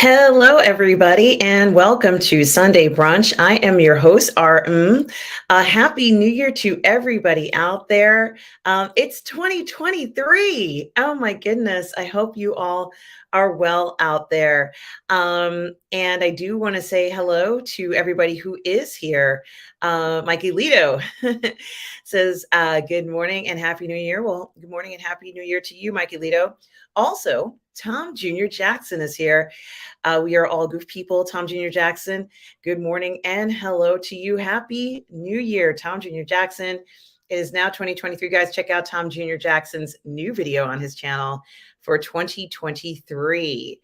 Hello, everybody, and welcome to Sunday Brunch. I am your host, RM. Happy New Year to everybody out there. It's 2023. Oh, my goodness. I hope you all are well out there. And I do want to say hello to everybody who is here. Mikey Lito says, good morning and Happy New Year. Well, good morning and Happy New Year to you, Mikey Lito. Also, Tom Jr. Jackson is here. We are all goof people. Tom Jr. Jackson, good morning and hello to you. Happy New Year, Tom Jr. Jackson. It is now 2023, guys. Check out Tom Jr. Jackson's new video on his channel for 2023.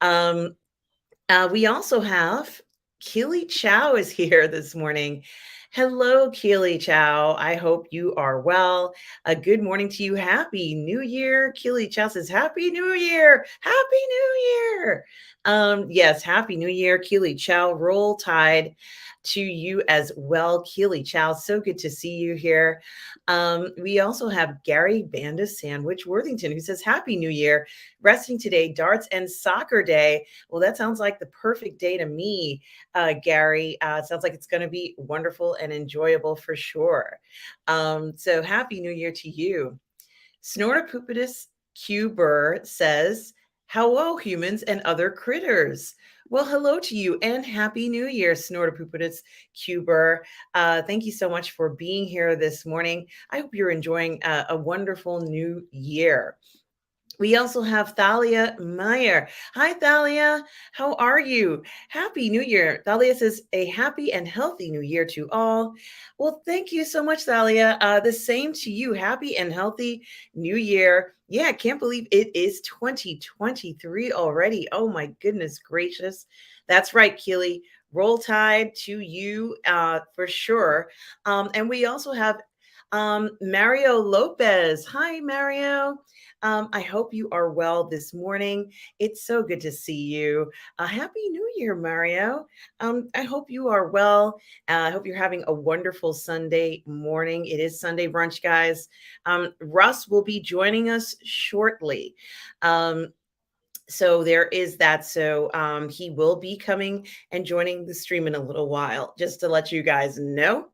We also have Keely Chow is here this morning. Hello, Keely Chow. I hope you are well. A good morning to you. Happy New Year. Keely Chow says, Happy New Year. Happy New Year. Yes, Happy New Year. Keely Chow, roll tide to you as well. Keely Chow, so good to see you here. We also have Gary Banda Sandwich Worthington who says, Happy New Year. Resting today, darts and soccer day. Well, that sounds like the perfect day to me, Gary. It sounds like it's going to be wonderful and enjoyable for sure. So Happy New Year to you. Snortopupidus Cuber says, hello, humans and other critters. Well, hello to you and Happy New Year, Snortopupidus Cuber. Thank you so much for being here this morning. I hope you're enjoying a wonderful new year. We also have Thalia Meyer. Hi, Thalia. How are you? Happy New Year. Thalia says, a happy and healthy new year to all. Well, thank you so much, Thalia. The same to you. Happy and healthy new year. Yeah, I can't believe it is 2023 already. Oh, my goodness gracious. That's right, Keely. Roll tide to you for sure. And we also have Mario Lopez. Hi, Mario. I hope you are well this morning. It's so good to see you. Happy New Year, Mario. I hope you are well. I hope you're having a wonderful Sunday morning. It is Sunday brunch, guys. Russ will be joining us shortly. So there is that. So he will be coming and joining the stream in a little while, just to let you guys know.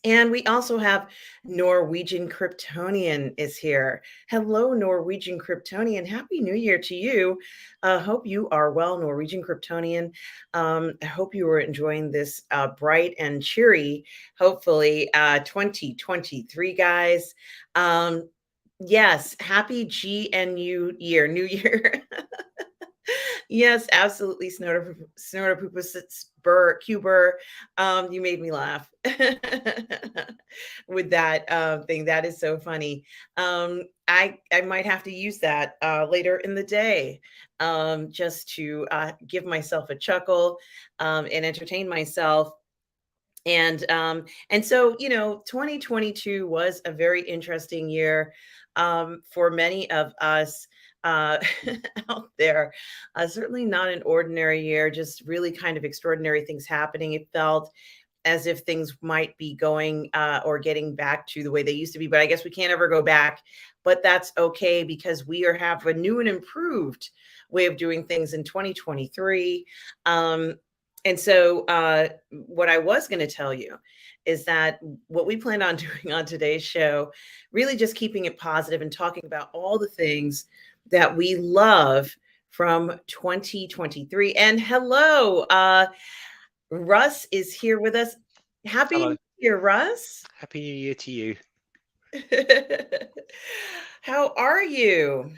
And we also have Norwegian Kryptonian is here. Hello, Norwegian Kryptonian. Happy New Year to you. Hope you are well, Norwegian Kryptonian. I hope you are enjoying this bright and cheery, hopefully, 2023, guys. Yes, happy GNU year, New Year. Yes, absolutely. Snortopupus Cuber. You made me laugh with that thing. That is so funny. I might have to use that later in the day, just to give myself a chuckle and entertain myself. And so 2022 was a very interesting year for many of us uh, out there. Certainly not an ordinary year, just really kind of extraordinary things happening. It felt as if things might be going or getting back to the way they used to be, but I guess we can't ever go back. But that's okay because have a new and improved way of doing things in 2023. And so, what I was going to tell you is that what we planned on doing on today's show, really just keeping it positive and talking about all the things that we love from 2023. And hello, Russ is here with us. Happy Hello. New Year, Russ. Happy New Year to you. How are you?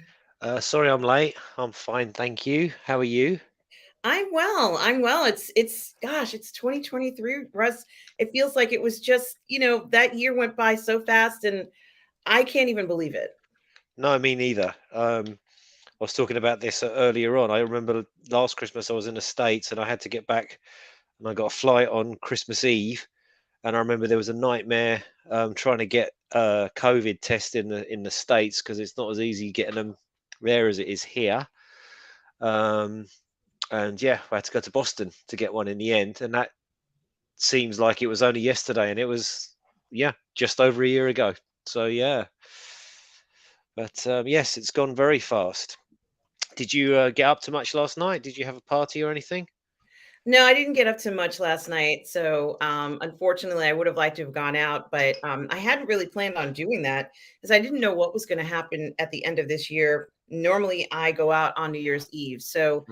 Sorry I'm late. I'm fine, thank you. How are you? I'm well. I'm well. It's gosh, it's 2023, Russ. It feels like it was just, that year went by so fast and I can't even believe it. No, me neither. I was talking about this earlier on. I remember last Christmas I was in the States and I had to get back and I got a flight on Christmas Eve. And I remember there was a nightmare trying to get COVID test in the States because it's not as easy getting them there as it is here. And yeah, I had to go to Boston to get one in the end. And that seems like it was only yesterday, and it was, yeah, just over a year ago. So yeah, but yes, it's gone very fast. Did you get up to much last night? Did you have a party or anything? No, I didn't get up to much last night, so, unfortunately, I would have liked to have gone out, but, I hadn't really planned on doing that because I didn't know what was gonna happen at the end of this year. Normally, I go out on New Year's Eve, so,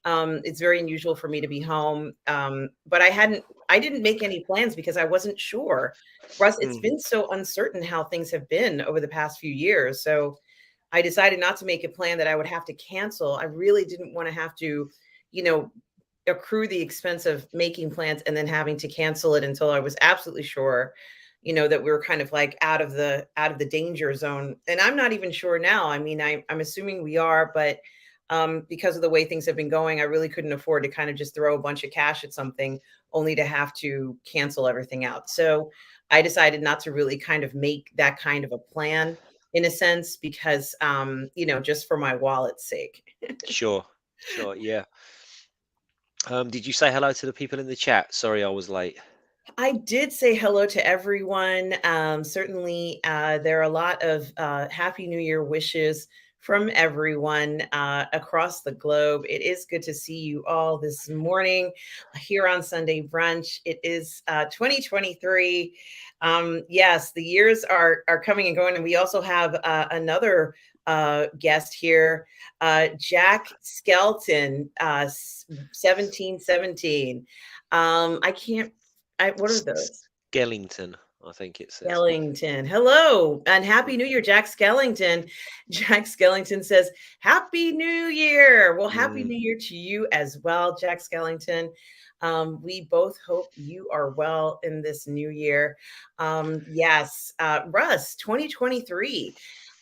Mm, it's very unusual for me to be home, but I didn't make any plans because I wasn't sure. Russ, it's mm, been so uncertain how things have been over the past few years, so I decided not to make a plan that I would have to cancel. I really didn't wanna have to, you know, accrue the expense of making plans and then having to cancel it until I was absolutely sure, that we were kind of like out of the danger zone. And I'm not even sure now. I mean, I'm assuming we are, but because of the way things have been going, I really couldn't afford to kind of just throw a bunch of cash at something only to have to cancel everything out. So I decided not to really kind of make that kind of a plan in a sense because just for my wallet's sake. sure, sure, yeah. Did you say hello to the people in the chat? Sorry, I was late. I did say hello to everyone. Certainly, there are a lot of Happy New Year wishes from everyone across the globe. It is good to see you all this morning here on Sunday Brunch. It is 2023. Yes, the years are coming and going, and we also have another guest here, Jack Skelton, 1717. I can't what are those? Skellington, I think it says. Skellington. Hello and happy New Year, Jack Skellington. Jack Skellington says, "Happy New Year." Well, happy Mm, New Year to you as well, Jack Skellington. We both hope you are well in this new year. Yes, Russ, 2023.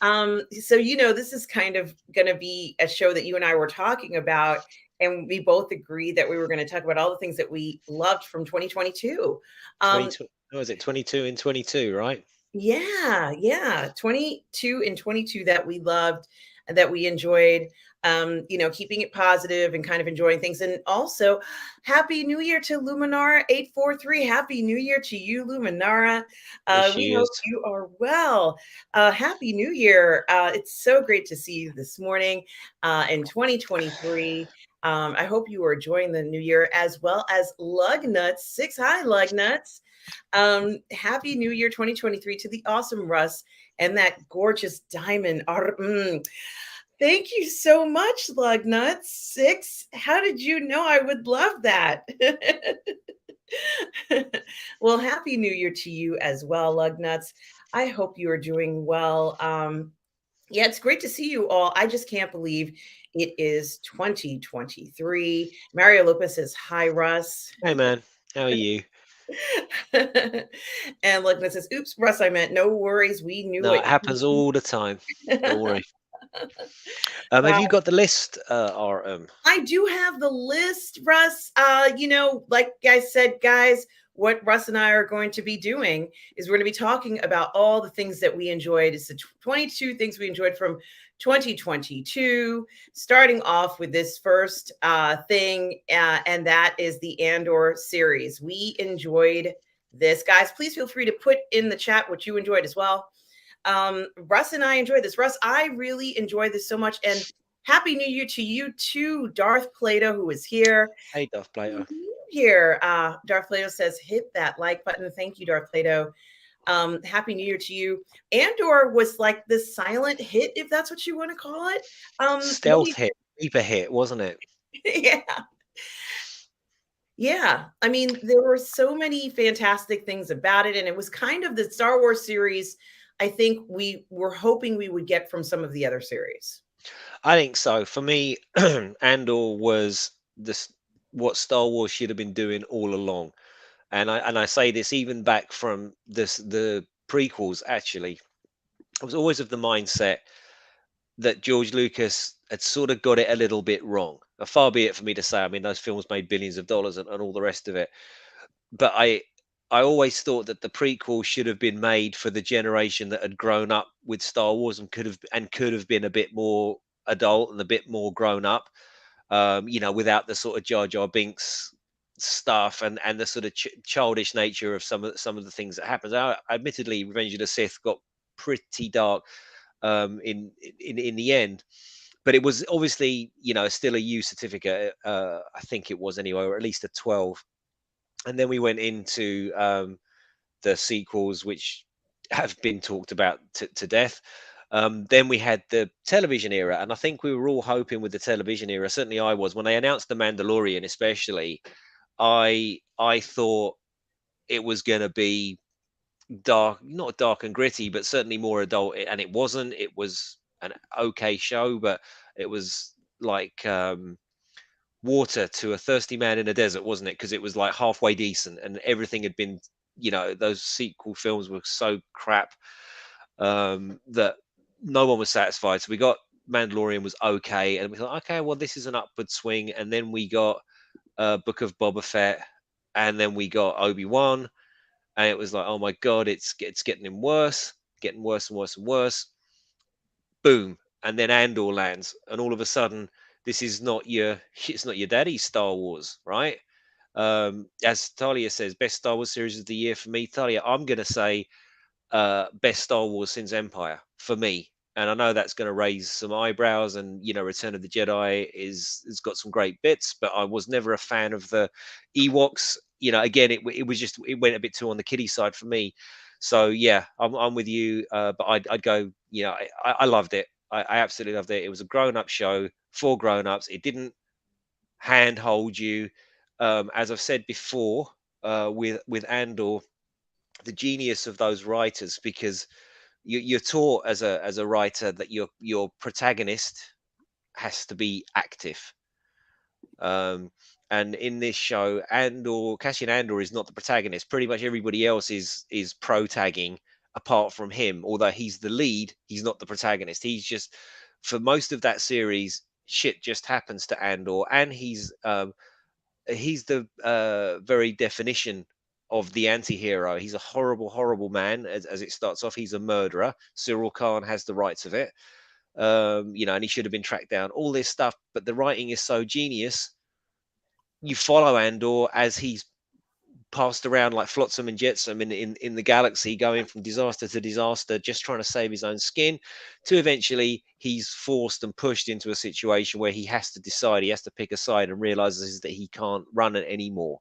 So this is kind of going to be a show that you and I were talking about, and we both agreed that we were going to talk about all the things that we loved from 2022. Um, 22, oh, is it 22 in 22, right? yeah, yeah, 22 and 22 that we loved and that we enjoyed, keeping it positive and kind of enjoying things. And also, happy New Year to Luminara 843. Happy New Year to you, Luminara. There We she is. hope you are well. Happy New Year. It's so great to see you this morning in 2023. I hope you are enjoying the new year as well as Lug Nuts. Six high Lug Nuts. Happy New Year 2023 to the awesome Russ and that gorgeous diamond. Thank you so much, Lugnuts. Six. How did you know I would love that? Well, happy New Year to you as well, Lugnuts. I hope you are doing well. Yeah, it's great to see you all. I just can't believe it is 2023. Mario Lopez says, "Hi, Russ." Hey man, how are you? And look, that says, "Oops, Russ, I meant no worries. We knew No, it it." happens all the time. Don't worry. Have Wow. you got the list, RM? I do have the list, Russ. Like I said, guys, what Russ and I are going to be doing is we're going to be talking about all the things that we enjoyed. It's the 22 things we enjoyed from 2022, starting off with this first thing, and that is the Andor series. We enjoyed this. Guys, please feel free to put in the chat what you enjoyed as well. Russ and I enjoyed this. Russ, I really enjoyed this so much. And Happy New Year to you too, Darth Plato, who is here. Hey, Darth Plato. Here, Darth Plato says, "Hit that like button." Thank you, Darth Plato. Happy New Year to you. Andor was like the silent hit, if that's what you want to call it. What do Stealth hit, sleeper hit, wasn't it? yeah, yeah. I mean, there were so many fantastic things about it, and it was kind of the Star Wars series. I think we were hoping we would get from some of the other series. I think so. For me, Andor was this what Star Wars should have been doing all along. And I say this even back from the prequels. Actually, I was always of the mindset that George Lucas had sort of got it a little bit wrong. Far be it for me to say. I mean, those films made billions of dollars and all the rest of it. But I always thought that the prequel should have been made for the generation that had grown up with Star Wars and could have been a bit more adult and a bit more grown up. Without the sort of Jar Jar Binks stuff and the sort of childish nature of some of the things that happens. Admittedly, Revenge of the Sith got pretty dark in the end, but it was obviously, still a U certificate. I think it was anyway, or at least a 12. And then we went into the sequels, which have been talked about to death. Then we had the television era, and I think we were all hoping with the television era. Certainly, I was when they announced the Mandalorian, especially. I thought it was going to be dark, not dark and gritty, but certainly more adult. And it wasn't. It was an okay show, but it was like water to a thirsty man in a desert, wasn't it? Because it was like halfway decent, and everything had been, those sequel films were so crap that no one was satisfied. So we got Mandalorian was okay, and we thought, okay, well, this is an upward swing. And then we got Book of Boba Fett, and then we got Obi-Wan, and it was like, oh my god, it's getting worse and worse and worse. Boom, and then Andor lands, and all of a sudden, this is not your it's not your daddy's Star Wars, right? As Talia says, best Star Wars series of the year for me. Talia, I'm gonna say best Star Wars since Empire for me. And I know that's going to raise some eyebrows. And Return of the Jedi is has got some great bits, but I was never a fan of the Ewoks. Again, it was just it went a bit too on the kiddie side for me. So yeah, I'm with you. But I'd go. I loved it. I absolutely loved it. It was a grown up show for grown ups. It didn't handhold you, as I've said before, with Andor, the genius of those writers, because you're taught as a writer that your protagonist has to be active. Um, and in this show, Cassian Andor is not the protagonist. Pretty much everybody else is pro-tagging apart from him. Although he's the lead, he's not the protagonist. He's just for most of that series, shit just happens to Andor, and he's the very definition of the anti-hero. He's a horrible, horrible man. As it starts off, he's a murderer. Cyril Khan has the rights of it, and he should have been tracked down. All this stuff, but the writing is so genius. You follow Andor as he's passed around like flotsam and jetsam in the galaxy, going from disaster to disaster, just trying to save his own skin, to eventually he's forced and pushed into a situation where he has to decide, he has to pick a side, and realizes that he can't run it anymore.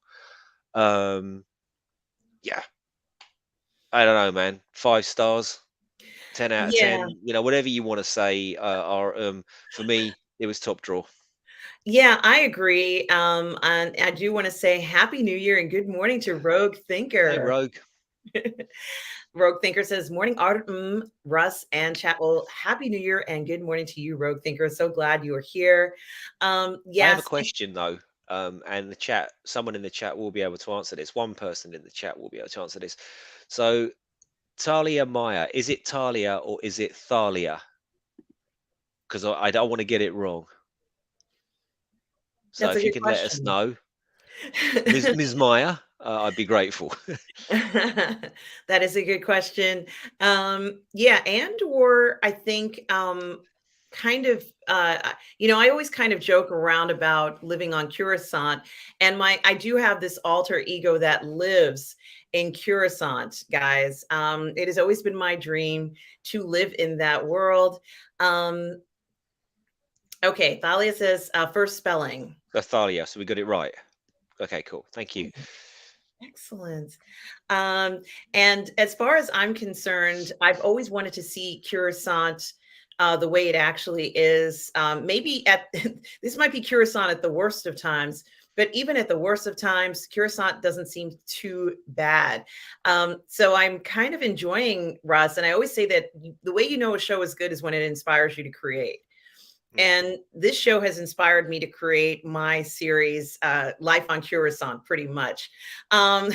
Yeah, I don't know, man. 5 stars, 10 out of Yeah. 10. Whatever you want to say. Are For me, it was top draw. Yeah, I agree. And I do want to say Happy New Year and good morning to Rogue Hey, Thinker. Rogue. Rogue Thinker says, morning, Russ and chat. Well, Happy New Year and good morning to you, Rogue Thinker. So glad you are here. I have a Yes. question though, and the chat. Someone in the chat will be able to answer this. One person in the chat will be able to answer this. So, Talia Maya, is it Talia or is it Thalia? Because I don't want to get it wrong. So, That's a if you good could let us question. know, Ms. Maya, I'd be grateful. That is a good question. Yeah, and or I think kind of I always kind of joke around about living on Coruscant, and I do have this alter ego that lives in Coruscant, guys. It has always been my dream to live in that world. Um, okay, Thalia says first spelling. That's Thalia, so we got it right. Okay, cool. Thank you. Excellent. Um, and as far as I'm concerned, I've always wanted to see Coruscant the way it actually is. Maybe at this might be Coruscant at the worst of times, but even at the worst of times, Coruscant doesn't seem too bad. So I'm kind of enjoying Russ, and I always say that the way you know a show is good is when it inspires you to create. And this show has inspired me to create my series, Life on Coruscant, pretty much. Um,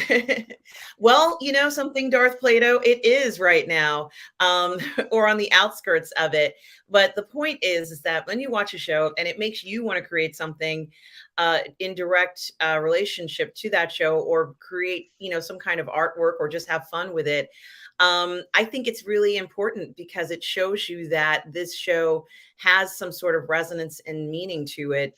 well, something, Darth Plato, it is right now, or on the outskirts of it. But the point is that when you watch a show and it makes you want to create something in direct relationship to that show, or create, some kind of artwork, or just have fun with it, I think it's really important because it shows you that this show has some sort of resonance and meaning to it.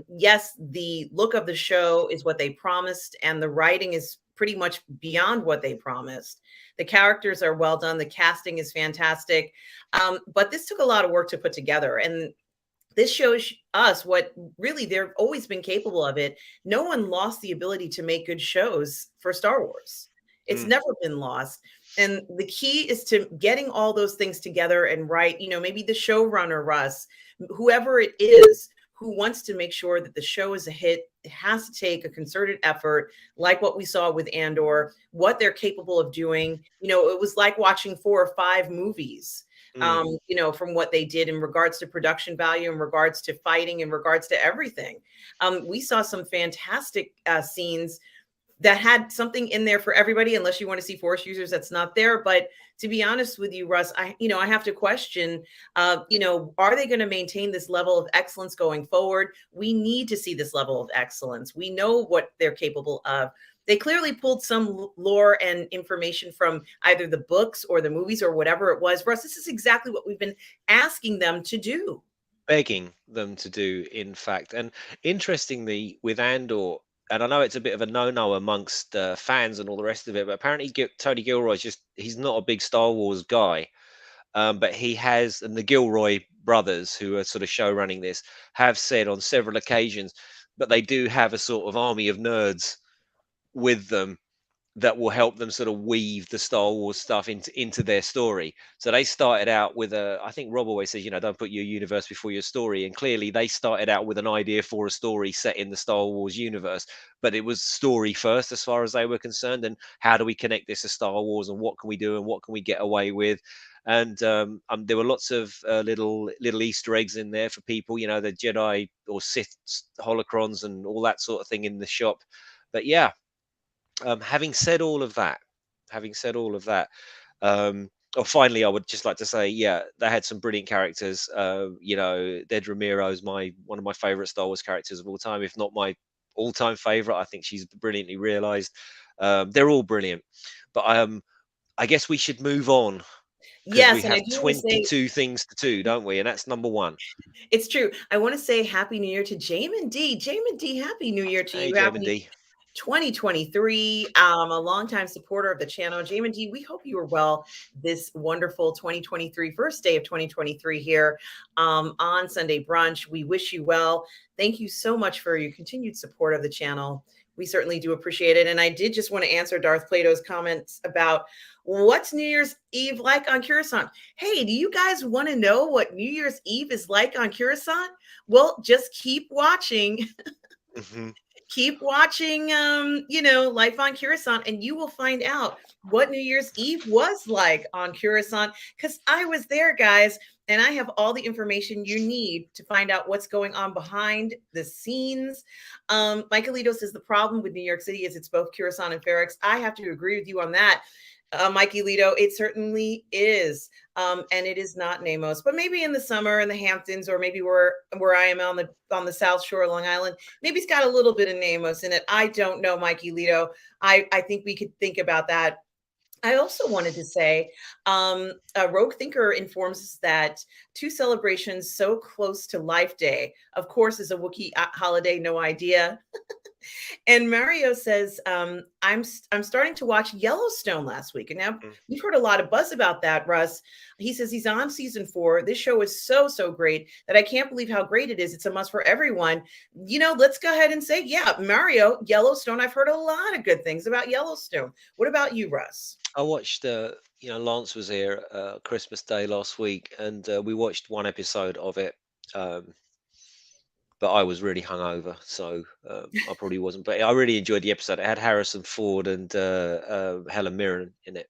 Yes, the look of the show is what they promised, and the writing is pretty much beyond what they promised. The characters are well done, the casting is fantastic, but this took a lot of work to put together. And this shows us what really they've always been capable of it. No one lost the ability to make good shows for Star Wars. It's Mm, never been lost. And the key is to getting all those things together and right, maybe the showrunner, Russ, whoever it is who wants to make sure that the show is a hit, it has to take a concerted effort, like what we saw with Andor, what they're capable of doing. It was like watching 4 or 5 movies, mm. from what they did in regards to production value, in regards to fighting, in regards to everything. We saw some fantastic scenes that had something in there for everybody, unless you want to see force users, that's not there. But to be honest with you, Russ, I have to question, are they going to maintain this level of excellence going forward? We need to see this level of excellence. We know what they're capable of. They clearly pulled some lore and information from either the books or the movies or whatever it was. Russ, this is exactly what we've been asking them to do. Begging them to do, in fact. And interestingly, with Andor, and I know it's a bit of a no-no amongst fans and all the rest of it, but apparently Tony Gilroy's he's not a big Star Wars guy. But he has, and the Gilroy brothers, who are sort of show running this, have said on several occasions, but they do have a sort of army of nerds with them that will help them sort of weave the Star Wars stuff into their story. So they started out with I think Rob always says, don't put your universe before your story. And clearly they started out with an idea for a story set in the Star Wars universe, but it was story first as far as they were concerned. And how do we connect this to Star Wars, and what can we do and what can we get away with? And there were lots of little Easter eggs in there for people, the Jedi or Sith holocrons and all that sort of thing in the shop. But yeah, having said all of that, having said all of that, finally, I would just like to say, yeah, they had some brilliant characters. Ded Ramiro's one of my favorite Star Wars characters of all time, if not my all-time favorite. I think she's brilliantly realized. They're all brilliant, but I guess we should move on because we Yes, and I have do want to say 22 things to do, don't we? And that's number one. it's true. I want to say Happy New Year to Jamin D. Jamin D, Happy New Year to Hey, you. Jam and Happy D. 2023, a longtime supporter of the channel. Jamin D, we hope you are well this wonderful 2023, first day of 2023 here on Sunday Brunch. We wish you well. Thank you so much for your continued support of the channel. We certainly do appreciate it. And I did just want to answer Darth Plato's comments about what's New Year's Eve like on Coruscant. Hey, do you guys want to know what New Year's Eve is like on Coruscant? Well, just keep watching. Hmm. Keep watching, Life on Coruscant, and you will find out what New Year's Eve was like on Coruscant, because I was there, guys, and I have all the information you need to find out what's going on behind the scenes. Michaelito says the problem with New York City is it's both Coruscant and Ferrex. I have to agree with you on that. Mikey Lito, it certainly is. And it is not Namos, but maybe in the summer in the Hamptons, or maybe where I am on the South Shore of Long Island, maybe it's got a little bit of Namos in it. I don't know, Mikey Lito. I think we could think about that. I also wanted to say, a Rogue Thinker informs us that 2 celebrations so close to Life Day, of course, is a Wookiee holiday, no idea. And Mario says, I'm starting to watch Yellowstone last week. And now we've heard a lot of buzz about that, Russ. He says he's on season 4. This show is so, so great that I can't believe how great it is. It's a must for everyone. Let's go ahead and say, yeah, Mario, Yellowstone. I've heard a lot of good things about Yellowstone. What about you, Russ? I watched, Lance was here Christmas Day last week, and we watched one episode of it. But I was really hungover, so I probably wasn't. But I really enjoyed the episode. It had Harrison Ford and Helen Mirren in it,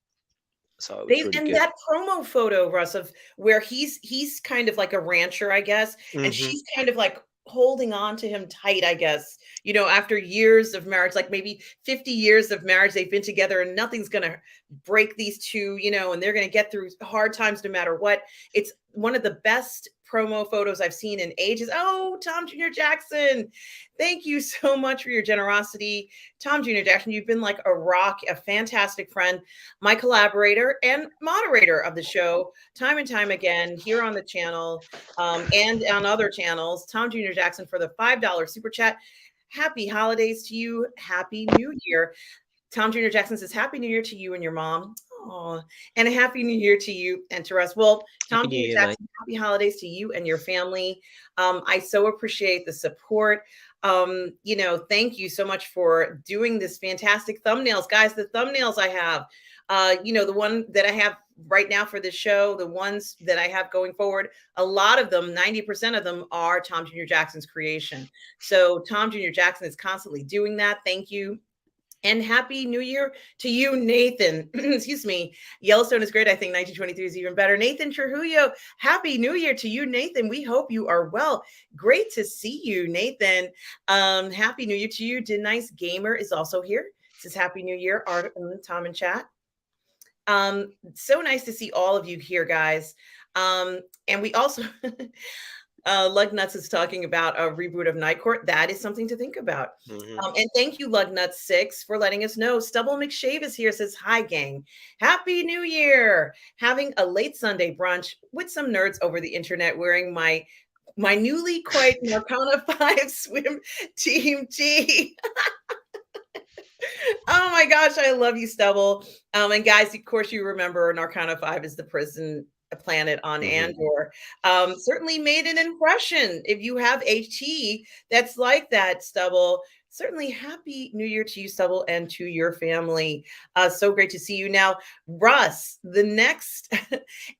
so it was They really and good. that promo photo, Russ, of where he's kind of like a rancher, I guess, and Hmm. she's kind of like holding on to him tight, I guess. After years of marriage, like maybe 50 years of marriage, they've been together and nothing's gonna break these two, and they're gonna get through hard times no matter what. It's one of the best promo photos I've seen in ages. Oh, Tom Jr. Jackson, thank you so much for your generosity. Tom Jr. Jackson, you've been like a rock, a fantastic friend, my collaborator and moderator of the show, time and time again here on the channel, and on other channels. Tom Jr. Jackson for the $5 super chat. Happy holidays to you. Happy New Year. Tom Jr. Jackson says, Happy New Year to you and your mom. Oh, and a happy new year to you and to us. Well, Happy Tom New Junior Year, mate. Jackson, happy holidays to you and your family. I so appreciate the support. Thank you so much for doing this fantastic thumbnails, guys. The thumbnails I have, the one that I have right now for the show, the ones that I have going forward, a lot of them, 90% of them are Tom Junior Jackson's creation. So Tom Junior Jackson is constantly doing that. Thank you. And happy new year to you, Nathan. Excuse me. Yellowstone is great. I think 1923 is even better. Nathan Trujillo, happy new year to you, Nathan. We hope you are well. Great to see you, Nathan. Happy new year to you. Nice Gamer is also here. Says happy new year, Art, Tom and chat. So nice to see all of you here, guys. And we also Lug Nuts is talking about a reboot of Night Court. That is something to think about. And thank you, Lug Nuts 6, for letting us know. Stubble McShave is here, says, hi, gang. Happy New Year. Having a late Sunday brunch with some nerds over the internet wearing my newly quite Marcana 5 swim team T. Oh my gosh, I love you, Stubble. And guys, of course, you remember Narcana 5 is the prison planet on Andor. Certainly made an impression. If you have HT that's like that, Stubble, certainly happy new year to you, Stubble, and to your family. So great to see you. Now, Russ, the next,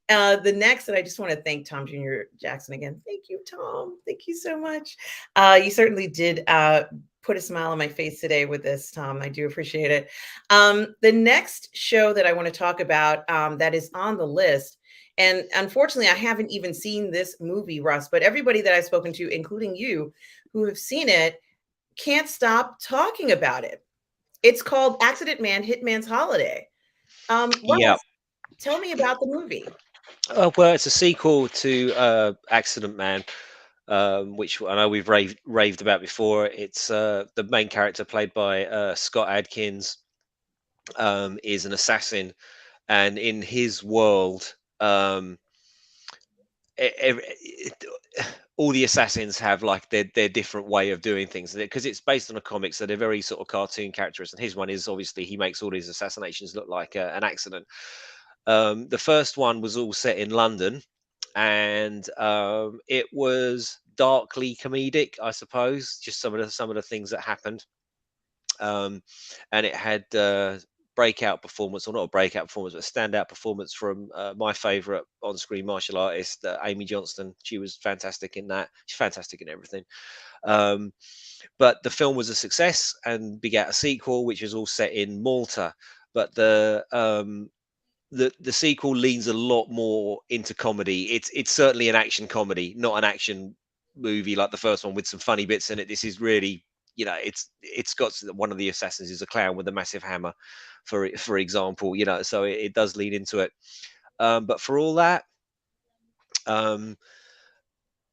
and I just want to thank Tom Jr. Jackson again. Thank you, Tom. Thank you so much. You certainly did put a smile on my face today with this, Tom. I do appreciate it. The next show that I want to talk about that is on the list, and unfortunately, I haven't even seen this movie, Russ, but everybody that I've spoken to, including you, who have seen it, can't stop talking about it. It's called Accident Man, Hitman's Holiday. Yeah. Russ, tell me about the movie. Well, it's a sequel to Accident Man, which I know we've raved about before. It's the main character played by Scott Adkins is an assassin, and in his world, all the assassins have like their different way of doing things because it's based on a comic, so they're very sort of cartoon characters. And his one is obviously he makes all these assassinations look like an accident. The first one was all set in London, and it was darkly comedic, I suppose. Just some of the things that happened, and it had breakout performance, or not a breakout performance, but a standout performance from my favourite on-screen martial artist, Amy Johnston. She was fantastic in that. She's fantastic in everything. But the film was a success and begat a sequel, which is all set in Malta. But the sequel leans a lot more into comedy. It's certainly an action comedy, not an action movie like the first one with some funny bits in it. This is really, it's got one of the assassins is a clown with a massive hammer, for example. So it does lean into it. But for all that, um,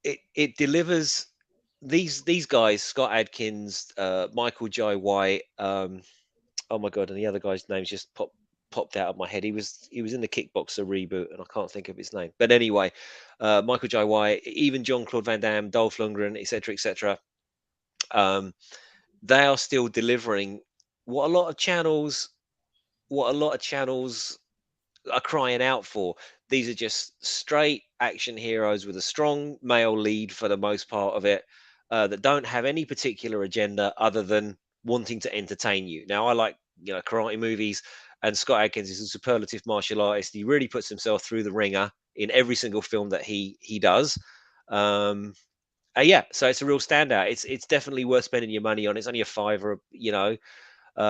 it delivers. These guys, Scott Adkins, Michael Jai White. Oh my god, and the other guy's name's just popped out of my head. He was in the Kickboxer reboot, and I can't think of his name. But anyway, Michael Jai White, even John Claude Van Damme, Dolph Lundgren, etc., etc. They are still delivering what a lot of channels, what a lot of channels are crying out for. These are just straight action heroes with a strong male lead for the most part of it, that don't have any particular agenda other than wanting to entertain you. Now, I like karate movies, and Scott Adkins is a superlative martial artist. He really puts himself through the ringer in every single film that he does. Yeah, so it's a real standout. It's definitely worth spending your money on. It's only a fiver,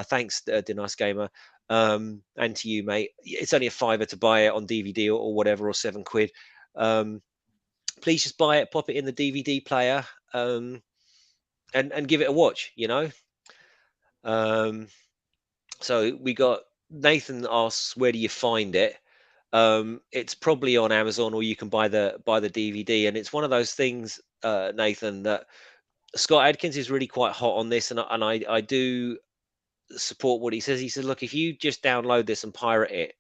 thanks, Denice Gamer, and to you, mate. It's only a fiver to buy it on DVD or whatever, or £7. Please just buy it, pop it in the DVD player, and give it a watch. So we got Nathan asks, where do you find it? It's probably on Amazon, or you can buy the DVD. And it's one of those things, Nathan, that Scott Adkins is really quite hot on this, and I do support what he says. He said, look, if you just download this and pirate it,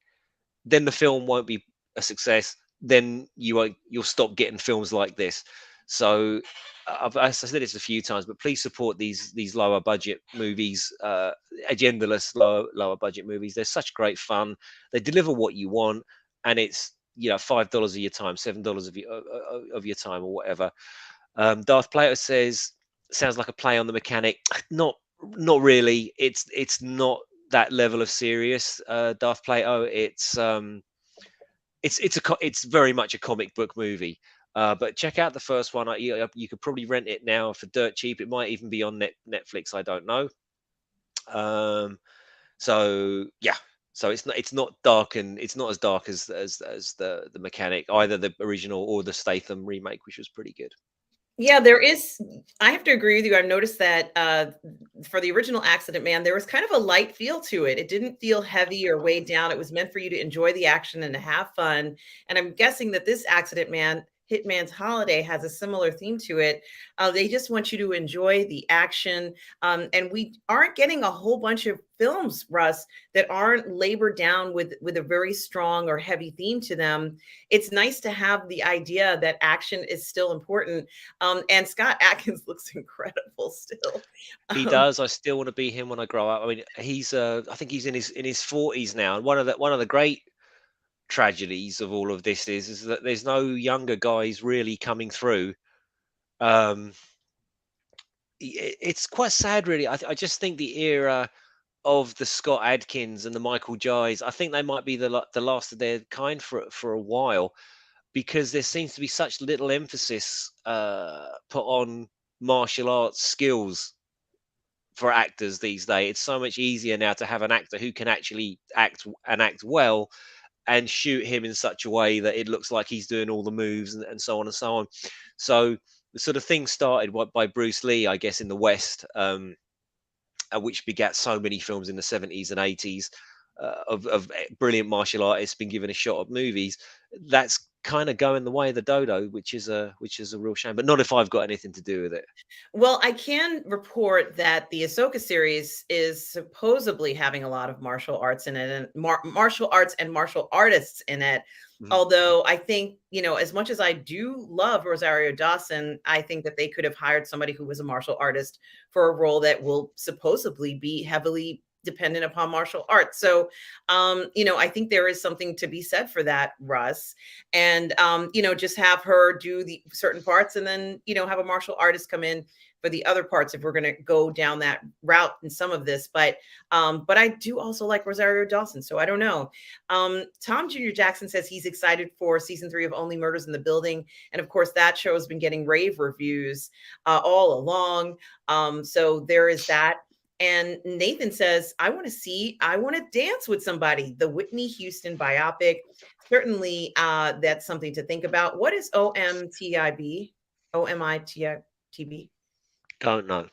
then the film won't be a success. Then you'll stop getting films like this. So I said this a few times, but please support these lower budget movies, agendaless lower budget movies. They're such great fun. They deliver what you want, and it's $5 of your time, $7 of your time, or whatever. Darth Plato says sounds like a play on the mechanic. Not really. It's not that level of serious. Darth Plato. It's very much a comic book movie. But check out the first one. You could probably rent it now for dirt cheap. It might even be on Netflix. I don't know. Um, so yeah, so it's not dark, and it's not as dark as the mechanic, either the original or the Statham remake, which was pretty good. Yeah, there is. I have to agree with you. I've noticed that for the original Accident Man, there was kind of a light feel to it. It didn't feel heavy or weighed down. It was meant for you to enjoy the action and to have fun. And I'm guessing that this Accident Man, Hitman's Holiday, has a similar theme to it. They just want you to enjoy the action. And we aren't getting a whole bunch of films, Russ, that aren't labored down with a very strong or heavy theme to them. It's nice to have the idea that action is still important. And Scott Atkins looks incredible still. He Um, does. I still want to be him when I grow up. I mean, I think he's in his 40s now, and one of the great tragedies of all of this is that there's no younger guys really coming through. Um, it's quite sad, really. I just think the era of the Scott Adkins and the Michael Jais, I think they might be the last of their kind for a while, because there seems to be such little emphasis put on martial arts skills for actors these days. It's so much easier now to have an actor who can actually act well, and shoot him in such a way that it looks like he's doing all the moves, and so on and so on. So the sort of thing started by Bruce Lee, I guess, in the West, which begat so many films in the 70s and 80s, of brilliant martial artists being given a shot at movies. That's kind of going the way of the dodo, which is a real shame. But not if I've got anything to do with it. Well, I can report that the Ahsoka series is supposedly having a lot of martial arts in it, and martial arts and martial artists in it. Mhm. Although I think, as much as I do love Rosario Dawson, I think that they could have hired somebody who was a martial artist for a role that will supposedly be heavily dependent upon martial arts. So, I think there is something to be said for that, Russ. And, just have her do the certain parts, and then, have a martial artist come in for the other parts if we're going to go down that route in some of this. But I do also like Rosario Dawson, so I don't know. Tom Jr. Jackson says he's excited for season 3 of Only Murders in the Building, and of course that show has been getting rave reviews all along. So there is that. And Nathan says, I want to dance with somebody. The Whitney Houston biopic. Certainly, that's something to think about. What is OMTIB? OMITB? Don't know.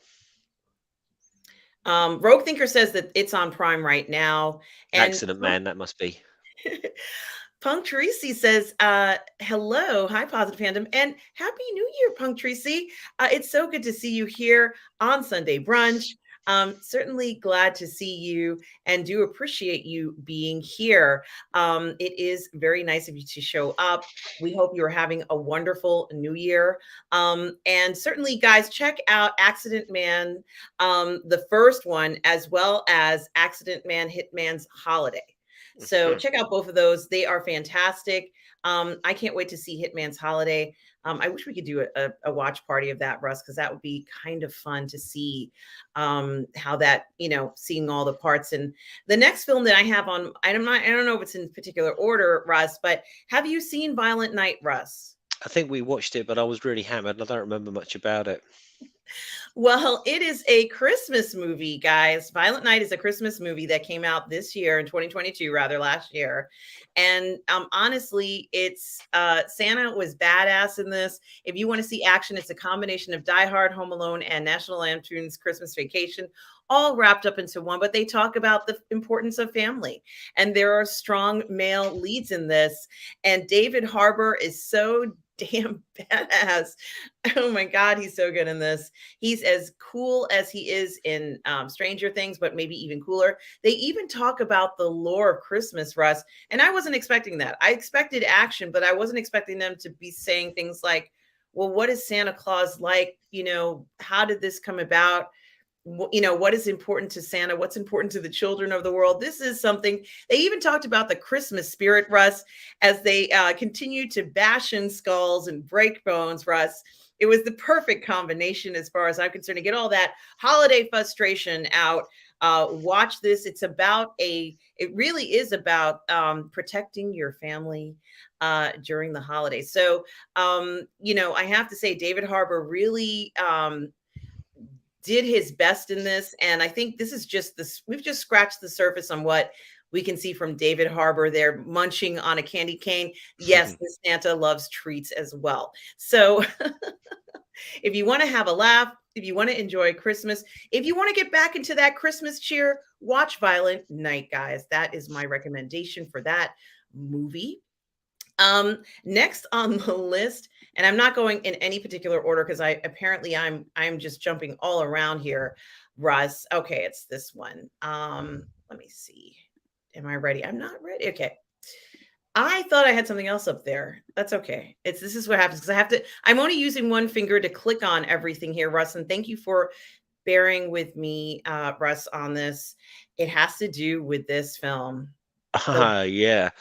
Rogue Thinker says that it's on Prime right now. And Accident Man, that must be. Punk Tracy says, hello, hi, Positive Fandom, and Happy New Year, Punk Tracy. It's so good to see you here on Sunday Brunch. Certainly glad to see you and do appreciate you being here. It is very nice of you to show up. We hope you are having a wonderful new year. And certainly, guys, check out Accident Man, the first one, as well as Accident Man Hitman's Holiday. So check out both of those. They are fantastic. I can't wait to see Hitman's Holiday. I wish we could do a watch party of that, Russ, because that would be kind of fun to see how that, seeing all the parts. And the next film that I have on, I don't know if it's in particular order, Russ, but have you seen Violent Night, Russ? I think we watched it, but I was really hammered, and I don't remember much about it. Well, it is a Christmas movie, guys. Violent Night is a Christmas movie that came out this year in 2022, rather last year. And honestly, it's Santa was badass in this. If you want to see action, it's a combination of Die Hard, Home Alone, and National Lampoon's Christmas Vacation, all wrapped up into one. But they talk about the importance of family, and there are strong male leads in this. And David Harbour is so damn badass. Oh my God, he's so good in this. He's as cool as he is in Stranger Things, but maybe even cooler. They even talk about the lore of Christmas, Russ, and I wasn't expecting that. I expected action, but I wasn't expecting them to be saying things like, well, what is Santa Claus like? How did this come about? What is important to Santa, what's important to the children of the world. This is something they even talked about, the Christmas spirit, Russ, as they continue to bash in skulls and break bones. Russ, it was the perfect combination as far as I'm concerned to get all that holiday frustration out. Watch this. It really is about protecting your family during the holidays. So I have to say David Harbour really did his best in this. And I think this is just this, we've just scratched the surface on what we can see from David Harbour there munching on a candy cane. Yes, the Santa loves treats as well. So if you want to have a laugh, if you want to enjoy Christmas, if you want to get back into that Christmas cheer, watch Violent Night, guys. That is my recommendation for that movie. Next on the list, and I'm not going in any particular order because I'm just jumping all around here, Russ. Okay, it's this one. Let me see. Am I ready? I'm not ready. Okay. I thought I had something else up there. That's okay. This is what happens because I'm only using one finger to click on everything here, Russ. And thank you for bearing with me, Russ, on this. It has to do with this film. The Yeah.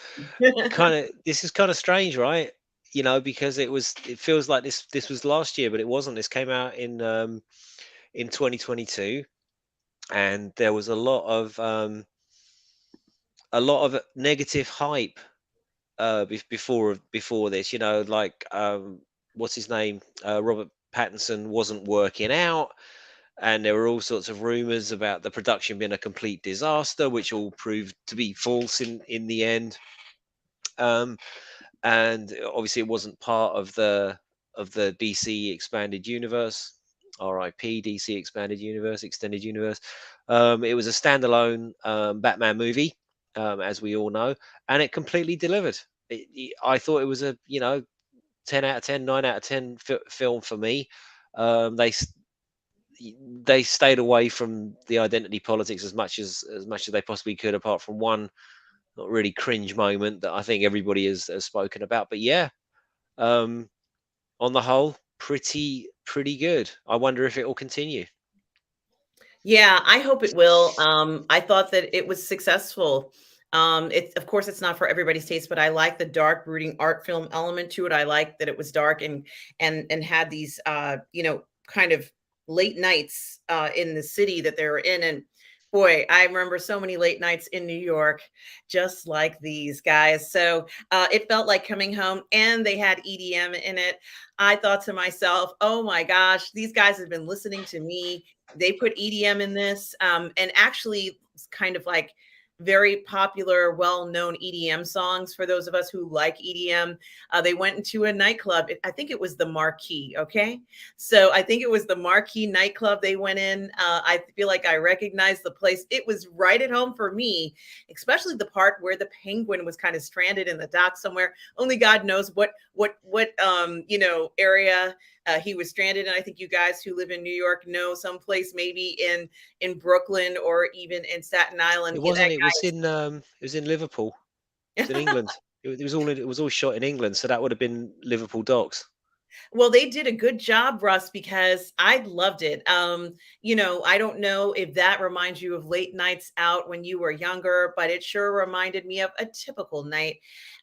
This is kind of strange, right? Because it feels like this was last year, but it wasn't. This came out in 2022, and there was a lot of negative hype before this. Like what's his name? Robert Pattinson wasn't working out, and there were all sorts of rumors about the production being a complete disaster, which all proved to be false in the end. And obviously it wasn't part of the DC expanded universe, RIP DC expanded universe, extended universe. It was a standalone Batman movie, as we all know, and it completely delivered. I thought it was a 10 out of 10, 9 out of 10 film for me. They stayed away from the identity politics as much as they possibly could, apart from one not really cringe moment that I think everybody has spoken about. But yeah, um, on the whole, pretty good. I wonder if it will continue. Yeah, I hope it will. I thought that it was successful. It's of course it's not for everybody's taste, but I like the dark, brooding art film element to it. I like that it was dark and had these kind of late nights in the city that they were in. And boy, I remember so many late nights in New York, just like these guys. So it felt like coming home, and they had EDM in it. I thought to myself, oh my gosh, these guys have been listening to me. They put EDM in this, and actually it's kind of like very popular, well-known EDM songs for those of us who like EDM. They went into a nightclub. I think it was the Marquee. Okay, so I think it was the Marquee nightclub they went in. I feel like I recognized the place. It was right at home for me, especially the part where the penguin was kind of stranded in the dock somewhere. Only God knows what area he was stranded. And I think you guys who live in New York know someplace maybe in Brooklyn or even in Staten It Island. wasn't. It was in Liverpool. It was in England. It was all shot in England, so that would have been Liverpool docks. Well, they did a good job, Russ, because I loved it. I don't know if that reminds you of late nights out when you were younger, but it sure reminded me of a typical night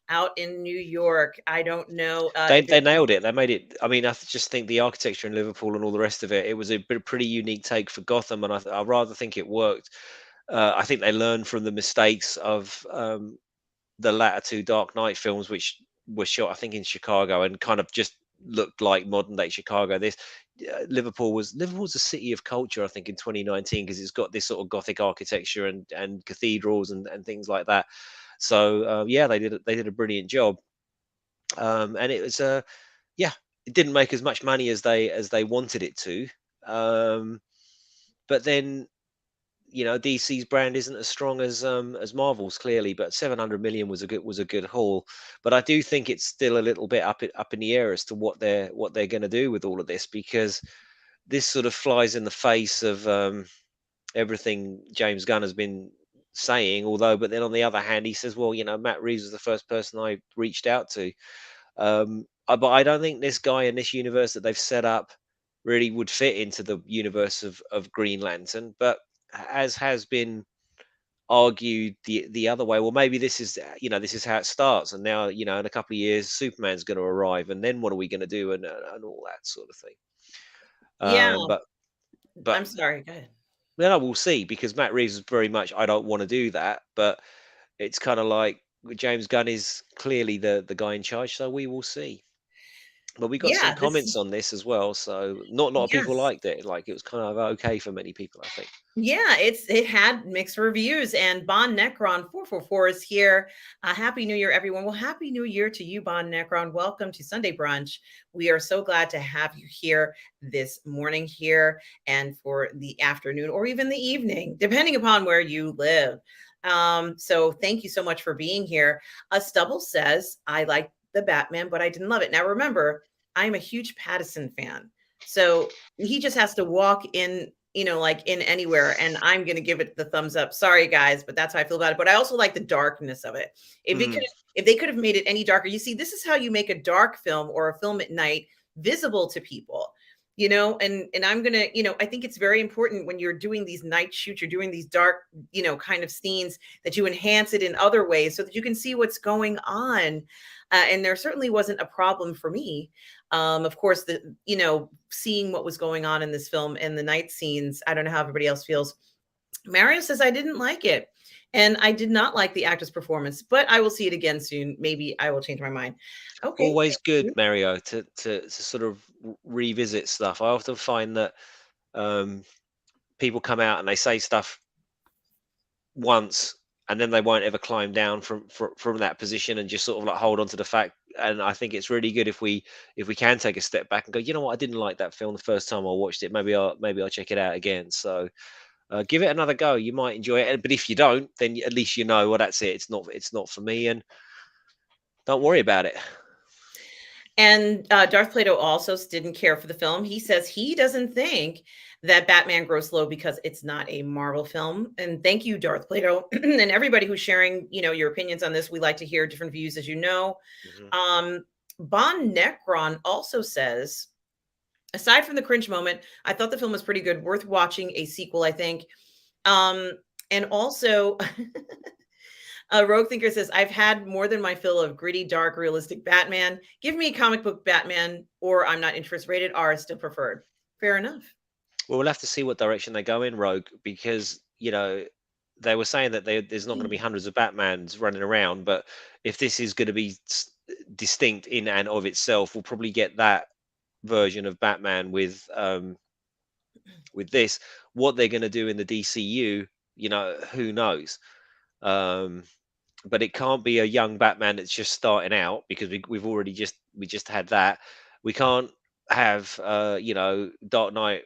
out in New York. I don't know They if it. they nailed it. They made it. I mean, just think the architecture in Liverpool and all the rest of it. It was a pretty unique take for Gotham, and I rather think it worked. I think they learned from the mistakes of the latter two Dark Knight films, which were shot, I think, in Chicago and kind of just looked like modern day Chicago. Liverpool's a city of culture, I think, in 2019 because it's got this sort of Gothic architecture and cathedrals and things like that. So yeah, they did a brilliant job, and it was yeah, it didn't make as much money as they wanted it to, but then DC's brand isn't as strong as Marvel's clearly, but 700 million was a good haul. But I do think it's still a little bit up in the air as to what they're going to do with all of this, because this sort of flies in the face of everything James Gunn has been saying. Although, but then on the other hand, he says, well, Matt Reeves was the first person I reached out to. but I don't think this guy in this universe that they've set up really would fit into the universe of Green Lantern. But as has been argued the other way, well, maybe this is this is how it starts, and now in a couple of years Superman's going to arrive, and then what are we going to do, and all that sort of thing. Yeah, But I'm but sorry. Go ahead. then I will see, because Matt Reeves is very much, I don't want to do that, but it's kind of like James Gunn is clearly the guy in charge, so we will see. But we got some Yeah, this comments on this as well, so not a lot of people yes. liked it. Like, it was kind of okay for many people, I think. Yeah, it had mixed reviews, and Bon Necron 444 is here. Happy New Year, everyone. Well, Happy New Year to you, Bon Necron. Welcome to Sunday Brunch. We are so glad to have you here this morning here, and for the afternoon or even the evening, depending upon where you live. So thank you so much for being here. Stubble says, I like the Batman, but I didn't love it. Now, remember, I'm a huge Pattinson fan. So he just has to walk in, like in anywhere, and I'm going to give it the thumbs up. Sorry, guys, but that's how I feel about it. But I also like the darkness of it. Mm. If they could have made it any darker, you see, this is how you make a dark film or a film at night visible to people. And I'm gonna, I think it's very important when you're doing these night shoots, you're doing these dark, kind of scenes, that you enhance it in other ways so that you can see what's going on. And there certainly wasn't a problem for me. Of course, seeing what was going on in this film and the night scenes, I don't know how everybody else feels. Mario says, I didn't like it. And I did not like the actor's performance, but I will see it again soon. Maybe I will change my mind. Okay. Always Thank good, you. Mario, to sort of revisit stuff. I often find that um, people come out and they say stuff once, and then they won't ever climb down from that position and just sort of like hold on to the fact. And I think it's really good if we can take a step back and go, you know what, I didn't like that film the first time I watched it. Maybe I'll check it out again. So give it another go. You might enjoy it. But if you don't, then at least you know, well, that's it. It's not for me, and don't worry about it. And Darth Plato also didn't care for the film. He says he doesn't think that Batman grows slow because it's not a Marvel film. And thank you, Darth Plato, and everybody who's sharing, your opinions on this. We like to hear different views, as you know. Mhm. Bon Necron also says, aside from the cringe moment, I thought the film was pretty good, worth watching a sequel, I think. And also, Rogue Thinker says, I've had more than my fill of gritty, dark, realistic Batman. Give me a comic book Batman, or I'm not interested. Rated R is still preferred. Fair enough. Well, we'll have to see what direction they go in, Rogue, because they were saying that there's not going to be hundreds of Batmans running around, but if this is going to be distinct in and of itself, we'll probably get that version of Batman with this. What they're going to do in the DCU, who knows? Um, but it can't be a young Batman that's just starting out, because we've already just had that. We can't have Dark Knight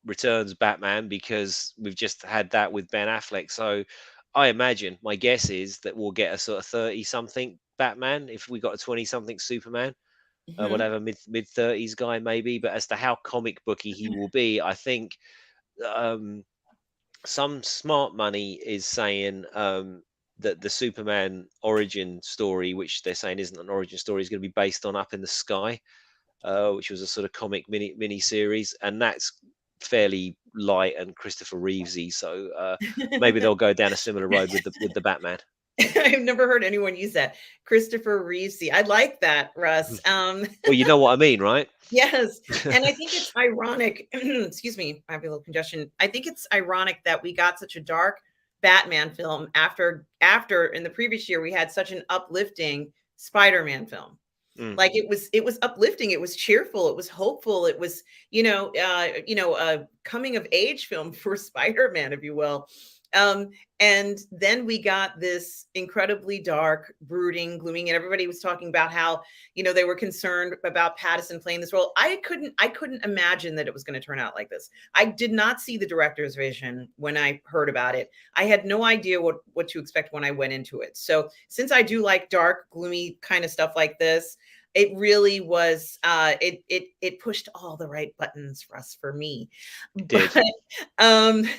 Returns Batman, because we've just had that with Ben Affleck. So I imagine, my guess is that we'll get a sort of 30 something Batman if we got a 20 something Superman. We'll Mhm. have a mid 30s guy maybe, but as to how comic booky he will be, I think um, some smart money is saying that the Superman origin story, which they're saying isn't an origin story, is going to be based on Up in the Sky, which was a sort of comic mini series, and that's fairly light and Christopher Reevesy. So maybe they'll go down a similar road with the Batman. I've never heard anyone use that. Christopher Reeve. I like that, Russ. Well, you know what I mean, right? Yes. And I think it's ironic. Excuse me, I have a little congestion. I think it's ironic that we got such a dark Batman film after in the previous year we had such an uplifting Spider-Man film. Mm. Like it was uplifting, it was cheerful, it was hopeful, it was, a coming of age film for Spider-Man, if you will. Um, and then we got this incredibly dark, brooding, glooming, and everybody was talking about how, they were concerned about Pattinson playing this role. I couldn't imagine that it was going to turn out like this. I did not see the director's vision when I heard about it. I had no idea what to expect when I went into it. So since I do like dark, gloomy kind of stuff like this, It really was, it pushed all the right buttons, Russ, for me. It But, did. um,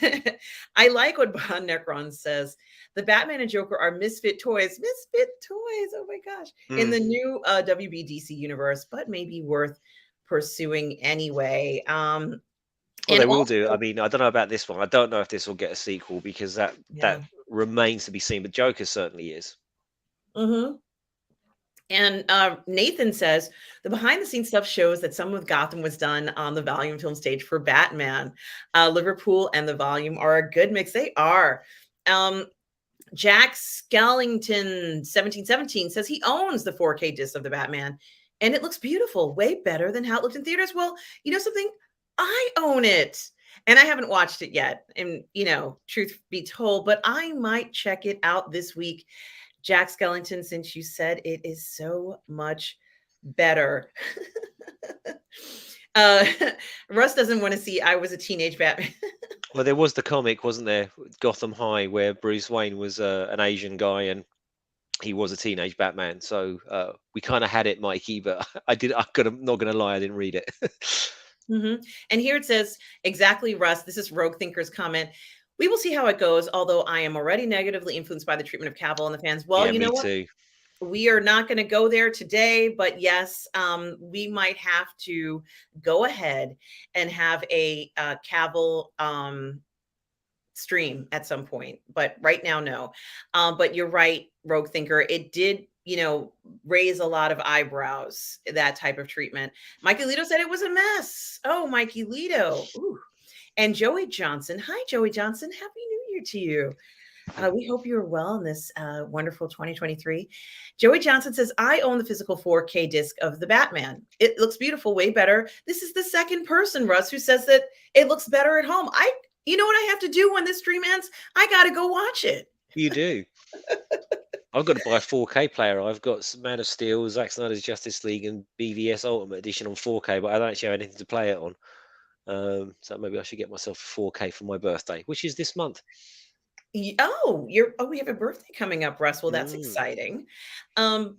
I like what Von Necron says. The Batman and Joker are misfit toys. Misfit toys, oh my gosh, in Mm. the new, WBDC universe, but maybe worth pursuing anyway. Well, And they will do. I also mean, I don't know about this one. I don't know if this will get a sequel because that yeah, remains to be seen. But Joker certainly is. mhm. And Nathan says the behind the scenes stuff shows that some of Gotham was done on the volume film stage for Batman. Liverpool and the volume are a good mix. They are. Um, Jack Skellington 1717 says he owns the 4K disc of the Batman and it looks beautiful, way better than how it looked in theaters. Well, you know something? I own it. And I haven't watched it yet. And, truth be told, but I might check it out this week. Jack Skellington, since you said it is so much better. uh, Russ doesn't want to see I was a teenage Batman. Well, there was the comic, wasn't there, Gotham High, where Bruce Wayne was an Asian guy and he was a teenage Batman. So we kind of had it, Mikey. But I did. I'm not gonna lie, I didn't read it. Mhm. And here it says, exactly, Russ. This is Rogue Thinker's comment. We will see how it goes, although I am already negatively influenced by the treatment of Cavill and the fans. Well, Yeah, you know me what? too. We are not going to go there today, but yes, we might have to go ahead and have a Cavill stream at some point. But right now, no. But you're right, Rogue Thinker. It did, raise a lot of eyebrows, that type of treatment. Mikey Lito said it was a mess. Oh, Mikey Lito. Ooh. And Joey Johnson. Hi, Joey Johnson. Happy New Year to you. We hope you're well in this wonderful 2023. Joey Johnson says, I own the physical 4K disc of the Batman. It looks beautiful, way better. This is the second person, Russ, who says that it looks better at home. You know what I have to do when this stream ends? I got to go watch it. You do. I've got to buy a 4K player. I've got Man of Steel, Zack Snyder's Justice League, and BVS Ultimate Edition on 4K, but I don't actually have anything to play it on. So maybe I should get myself a 4K for my birthday, which is this month. We have a birthday coming up, Russ. Well, that's Mm. exciting. Bond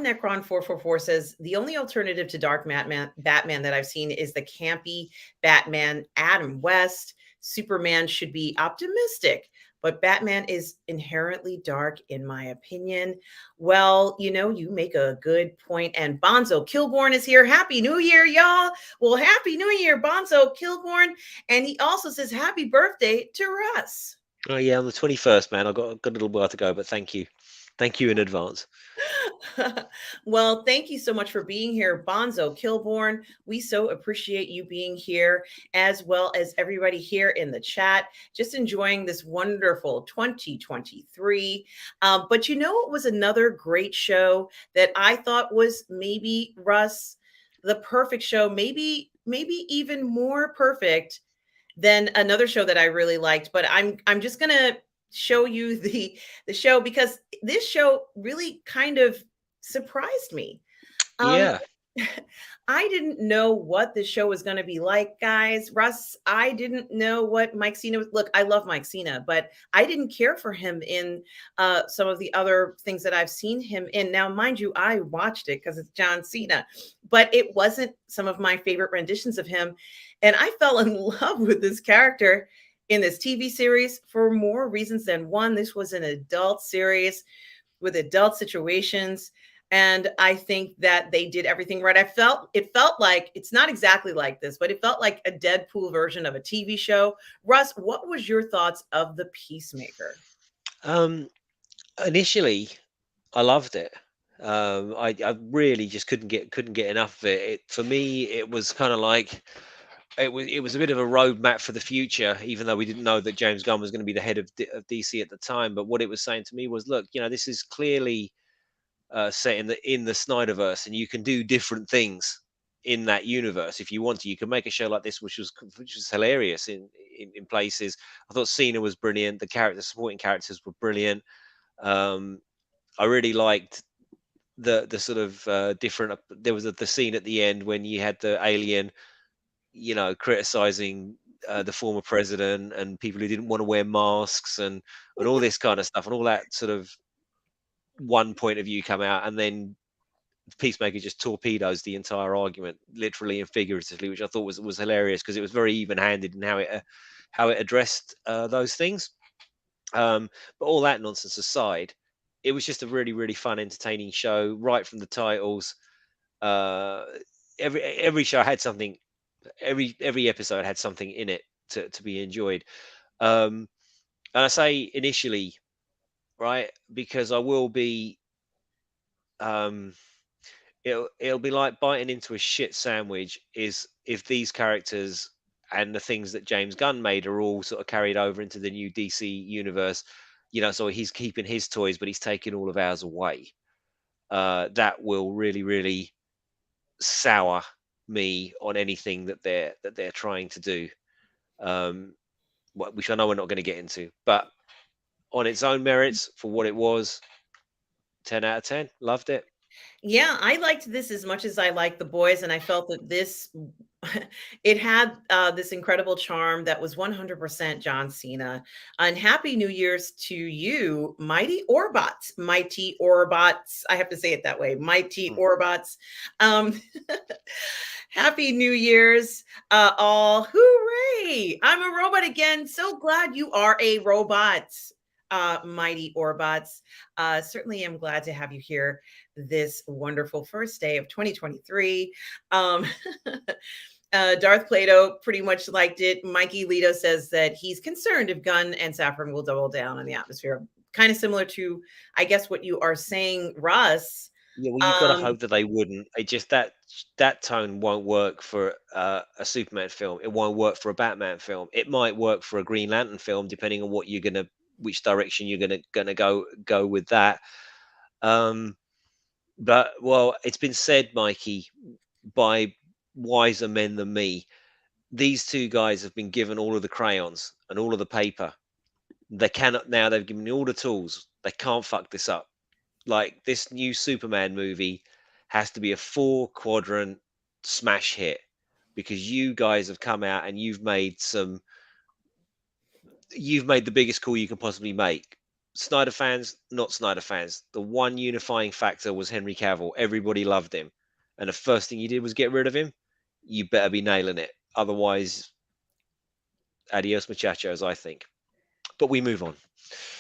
Necron 444 says the only alternative to Dark Batman that I've seen is the campy Batman Adam West. Superman should be optimistic, but Batman is inherently dark, in my opinion. Well, you make a good point. And Bonzo Kilborn is here. Happy New Year, y'all. Well, Happy New Year, Bonzo Kilborn. And he also says happy birthday to Russ. Oh yeah, on the 21st, man. I've got a little while to go, but thank you in advance. Well, thank you so much for being here, Bonzo Kilborn. We so appreciate you being here, as well as everybody here in the chat, just enjoying this wonderful 2023. But it was another great show that I thought was maybe, Russ, the perfect show, maybe even more perfect than another show that I really liked. But I'm just gonna show you the show because this show really kind of surprised me. Um, Yeah, I didn't know what the show was going to be like, guys. Russ, I didn't know what Mike Cena was. Look, I love Mike Cena, but I didn't care for him in some of the other things that I've seen him in. Now, mind you, I watched it because it's John Cena, but it wasn't some of my favorite renditions of him. And I fell in love with this character in this TV series for more reasons than one. This was an adult series with adult situations. And I think that they did everything right. It felt like it's not exactly like this, but it felt like a Deadpool version of a TV show. Russ, what was your thoughts of the Peacemaker? um, initially I loved it. I really just couldn't get enough of it. For me, it was kind of like it was a bit of a roadmap for the future, even though we didn't know that James Gunn was going to be the head of DC at the time. But what it was saying to me was, look, this is clearly set in the Snyderverse, and you can do different things in that universe if you want to. You can make a show like this, which was hilarious in places. I thought Cena was brilliant. The supporting characters were brilliant. Um, I really liked the sort of different. There was the scene at the end when you had the alien, criticizing the former president and people who didn't want to wear masks and all this kind of stuff and all that sort of one point of view come out, and then Peacemaker just torpedoes the entire argument, literally and figuratively, which I thought was hilarious because it was very even-handed in how it addressed those things. But all that nonsense aside, it was just a really fun, entertaining show right from the titles. Uh, every show had something. Every episode had something in it to be enjoyed. Um, and I say initially, right, because I will be. Um, it'll be like biting into a shit sandwich. Is if these characters and the things that James Gunn made are all sort of carried over into the new DC universe. So he's keeping his toys, but he's taking all of ours away. That will really sour me on anything that they're trying to do. Um, which I know we're not going to get into, but on its own merits, for what it was, 10 out of 10, loved it. Yeah, I liked this as much as I liked The Boys, and I felt that this it had this incredible charm that was 100% John Cena. And Happy New Year's to you, Mighty Orbots. Mighty Orbots. I have to say it that way. Mighty Mm. Orbots. Um, Happy New Year's, all. Hooray! I'm a robot again. So glad you are a robot, Mighty Orbots. Certainly am glad to have you here this wonderful first day of 2023. Um, Darth Plato pretty much liked it. Mikey Lito says that he's concerned if Gunn and Saffron will double down on the atmosphere. Kind of similar to, I guess, what you are saying, Russ. Yeah, well, you've got to Um, hope that they wouldn't. It just that tone won't work for a Superman film. It won't work for a Batman film. It might work for a Green Lantern film, depending on which direction you're gonna go with that. Um, but well, it's been said, Mikey, by wiser men than me. These two guys have been given all of the crayons and all of the paper. They cannot now. They've given me all the tools. They can't fuck this up. Like this new Superman movie has to be a 4 quadrant smash hit because you guys have come out and you've made the biggest call you can possibly make. Snyder fans, not Snyder fans. The one unifying factor was Henry Cavill. Everybody loved him. And the first thing you did was get rid of him. You better be nailing it. Otherwise, adios muchachos, I think. But we move on.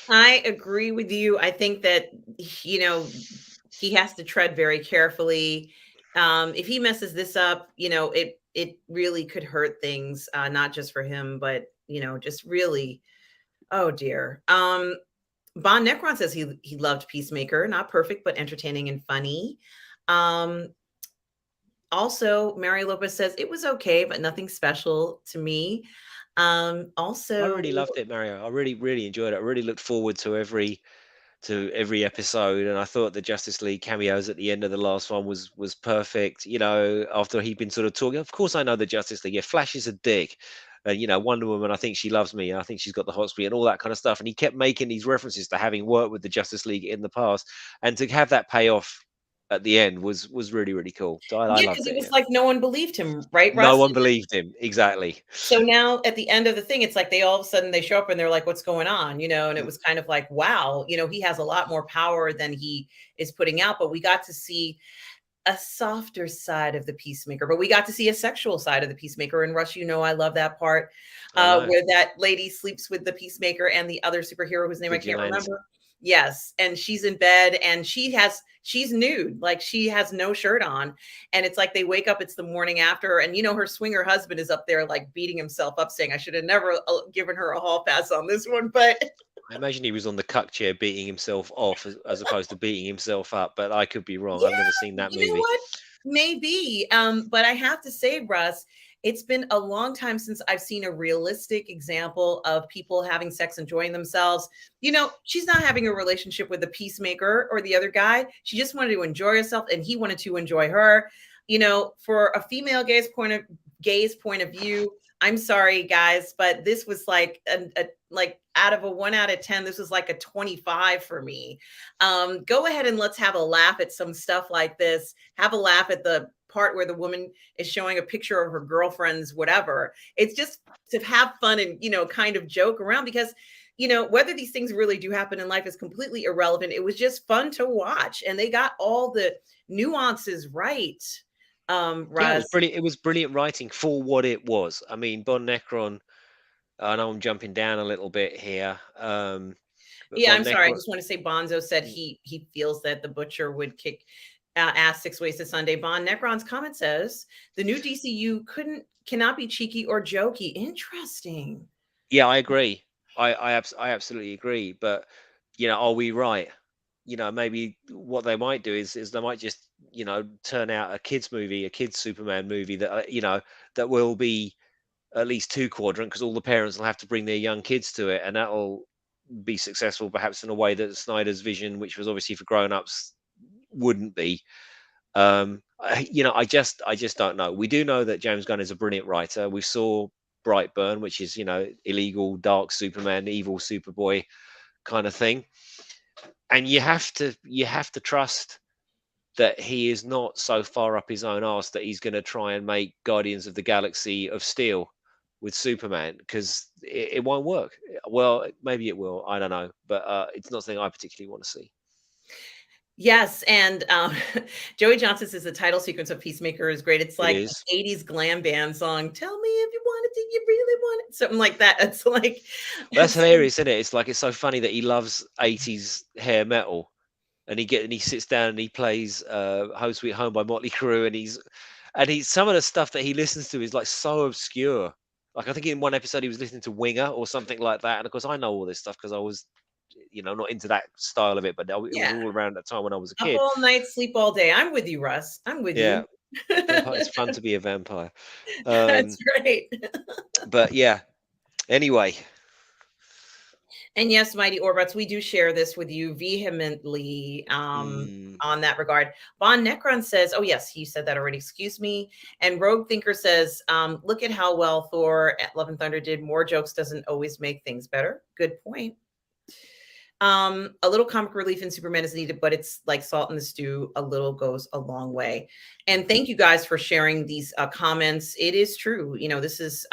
I agree with you. I think that, you know, he has to tread very carefully. If he messes this up, it really could hurt things, not just for him, but just really. Oh dear. Bon Necron says he loved Peacemaker, not perfect, but entertaining and funny. Um, Also, Mary Lopez says it was okay, but nothing special to me. I Also, really loved it, Mario. I really enjoyed it. I really looked forward to every episode, and I thought the Justice League cameos at the end of the last one was perfect. After he'd been sort of talking, of course I know the Justice League. Yeah, Flash is a dick. Wonder Woman, I think she loves me. I think she's got the hot spree and all that kind of stuff. And he kept making these references to having worked with the Justice League in the past, and to have that payoff at the end was really cool. So I yeah, because loved it it. was Yeah, like no one believed him, right, no Russ? one believed him exactly. So now at the end of the thing, it's like they all of a sudden they show up and they're like, what's going on? And it was kind of like, wow, he has a lot more power than he is putting out. But we got to see a softer side of the Peacemaker, but we got to see a sexual side of the Peacemaker. And Rush, I love that part I know. where that lady sleeps with the Peacemaker and the other superhero whose name I can't Vigilante. remember. Yes, and she's in bed and she's nude, like she has no shirt on, and it's like they wake up, it's the morning after, and her swinger husband is up there like beating himself up, saying, "I should have never given her a hall pass on this one," but I imagine he was on the cuck chair beating himself off as opposed to beating himself up, but I could be wrong. yeah, I've never seen that you know movie. what? Maybe. But I have to say, Russ, it's been a long time since I've seen a realistic example of people having sex, enjoying themselves. She's not having a relationship with the Peacemaker or the other guy. She just wanted to enjoy herself, and he wanted to enjoy her. For a female gaze point of view, I'm sorry, guys, but this was like like out of a 1 out of 10, this was like a 25 for me. Go ahead and let's have a laugh at some stuff like this. Have a laugh at the part where the woman is showing a picture of her girlfriend's whatever. It's just to have fun and kind of joke around, because whether these things really do happen in life is completely irrelevant. It was just fun to watch, and they got all the nuances right. Yeah, it was Russ. brilliant. It was brilliant writing for what it was. I mean, Bon Necron. I know I'm jumping down a little bit here, but Yeah, Bon I'm sorry. I Necron. just want to say Bonzo said he feels that the butcher would kick ass 6 ways to Sunday. Bon Necron's comment says the new DCU cannot be cheeky or jokey. Interesting. Yeah, I agree. I absolutely agree. But are we right? Maybe what they might do is they might just turn out a kids movie, a kids Superman movie that that will be at least two quadrant because all the parents will have to bring their young kids to it, and that'll be successful perhaps in a way that Snyder's vision, which was obviously for grown-ups, wouldn't be. I just don't know. We do know that James Gunn is a brilliant writer. We saw Brightburn, which is illegal, dark Superman, evil Superboy kind of thing, and you have to trust that he is not so far up his own arse that he's going to try and make Guardians of the Galaxy of Steel with Superman because it won't work. Well, maybe it will. I don't know, but it's not something I particularly want to see. Yes, and Joey Johnson says the title sequence of Peacemaker is great. It's It like is. an 80s glam band song. Tell me if you want it, do you really want it? Something like that. It's like Well, that's it's hilarious, isn't it? It's so funny that he loves 80s hair metal, and he sits down and he plays Home Sweet Home by Motley Crue, and he's some of the stuff that he listens to is like so obscure. Like I think in one episode he was listening to Winger or something like that, and of course I know all this stuff because I was not into that style of it, but it was yeah, all around that time when I was a up kid. all night, sleep all day. I'm with you, Russ. I'm with Yeah, you. it's fun to be a vampire. That's Um, right. but yeah. Anyway, And yes, Mighty Orbats, we do share this with you vehemently mm, on that regard. Von Necron says, oh, yes, he said that already. Excuse me. And Rogue Thinker says, look at how well Thor at Love and Thunder did. More jokes doesn't always make things better. Good point. A little comic relief in Superman is needed, but it's like salt in the stew. A little goes a long way. And thank you guys for sharing these comments. It is true. This is,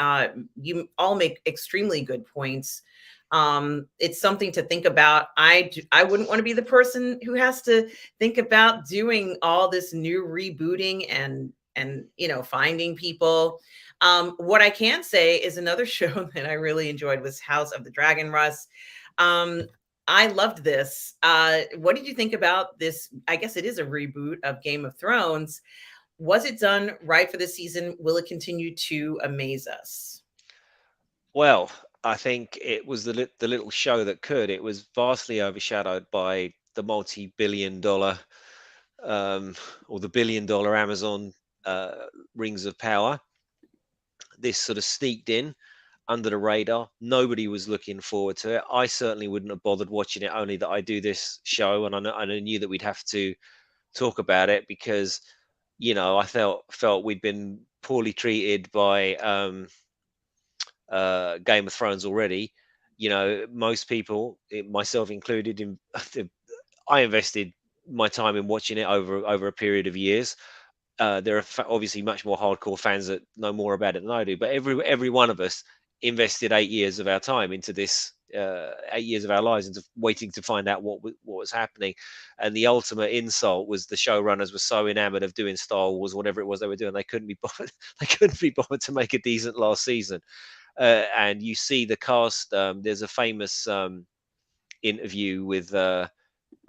you all make extremely good points. It's something to think about. I wouldn't want to be the person who has to think about doing all this new rebooting and finding people. What I can say is another show that I really enjoyed was House of the Dragon, Russ. Um, I loved this. What did you think about this? I guess it is a reboot of Game of Thrones. Was it done right for this season? Will it continue to amaze us? well, I think it was the little show that could. It was vastly overshadowed by the multi-billion-dollar um, or the billion-dollar Amazon uh, Rings of Power. This sort of sneaked in under the radar. Nobody was looking forward to it. I certainly wouldn't have bothered watching it, only that I do this show, and I knew that we'd have to talk about it because I felt we'd been poorly treated by Game of Thrones already. Most people, myself included, I invested my time in watching it over a period of years. There are obviously much more hardcore fans that know more about it than I do, but every one of us invested 8 years of our time into this, 8 years of our lives into waiting to find out what was happening. And the ultimate insult was the showrunners were so enamored of doing Star Wars, whatever it was they were doing, they couldn't be bothered. They couldn't be bothered to make a decent last season. And you see the cast. There's a famous interview with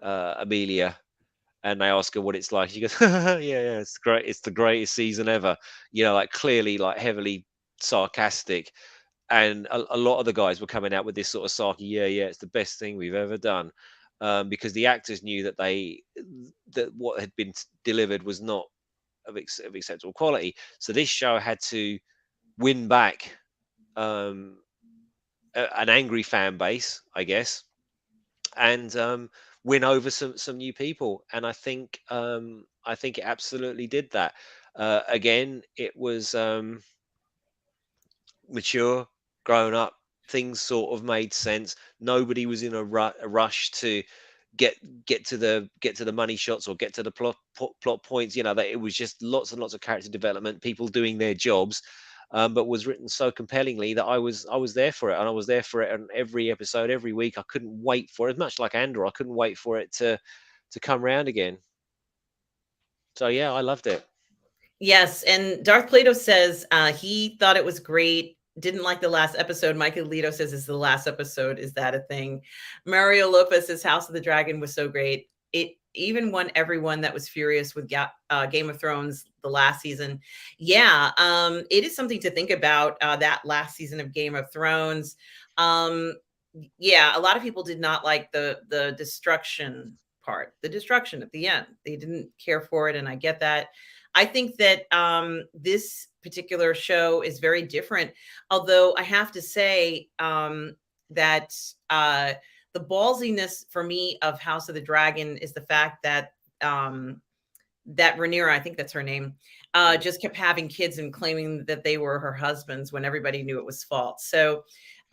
Amelia, and they ask her what it's like. She goes, "Yeah, yeah, it's great. It's the greatest season ever." Like clearly, like heavily sarcastic. And a lot of the guys were coming out with this sort of sarky, "Yeah, yeah, it's the best thing we've ever done," because the actors knew that what had been delivered was not of acceptable quality. So this show had to win back um, an angry fan base, I guess, and win over some new people. And I think it absolutely did that. Again, it was mature, grown up. Things sort of made sense. Nobody was in a rush to get get to the money shots or get to the plot points. That it was just lots and lots of character development, people doing their jobs. but was written so compellingly that I was there for it, and I was there for it on every episode, every week. I couldn't wait for it. Much like Andor, I couldn't wait for it to come round again. So yeah, I loved it. Yes, and Darth Plato says he thought it was great. Didn't like the last episode. Michael Lito says is the last episode. Is that a thing? Mario Lopez says House of the Dragon was so great. It even won everyone that was furious with Game of Thrones the last season. Yeah, it is something to think about. That last season of Game of Thrones. Um, yeah, a lot of people did not like the destruction part, the destruction at the end. They didn't care for it, and I get that. I think that this particular show is very different. Although I have to say that the ballsiness for me of House of the Dragon is the fact that that Rhaenyra, I think that's her name, Mm. just kept having kids and claiming that they were her husbands when everybody knew it was false. So,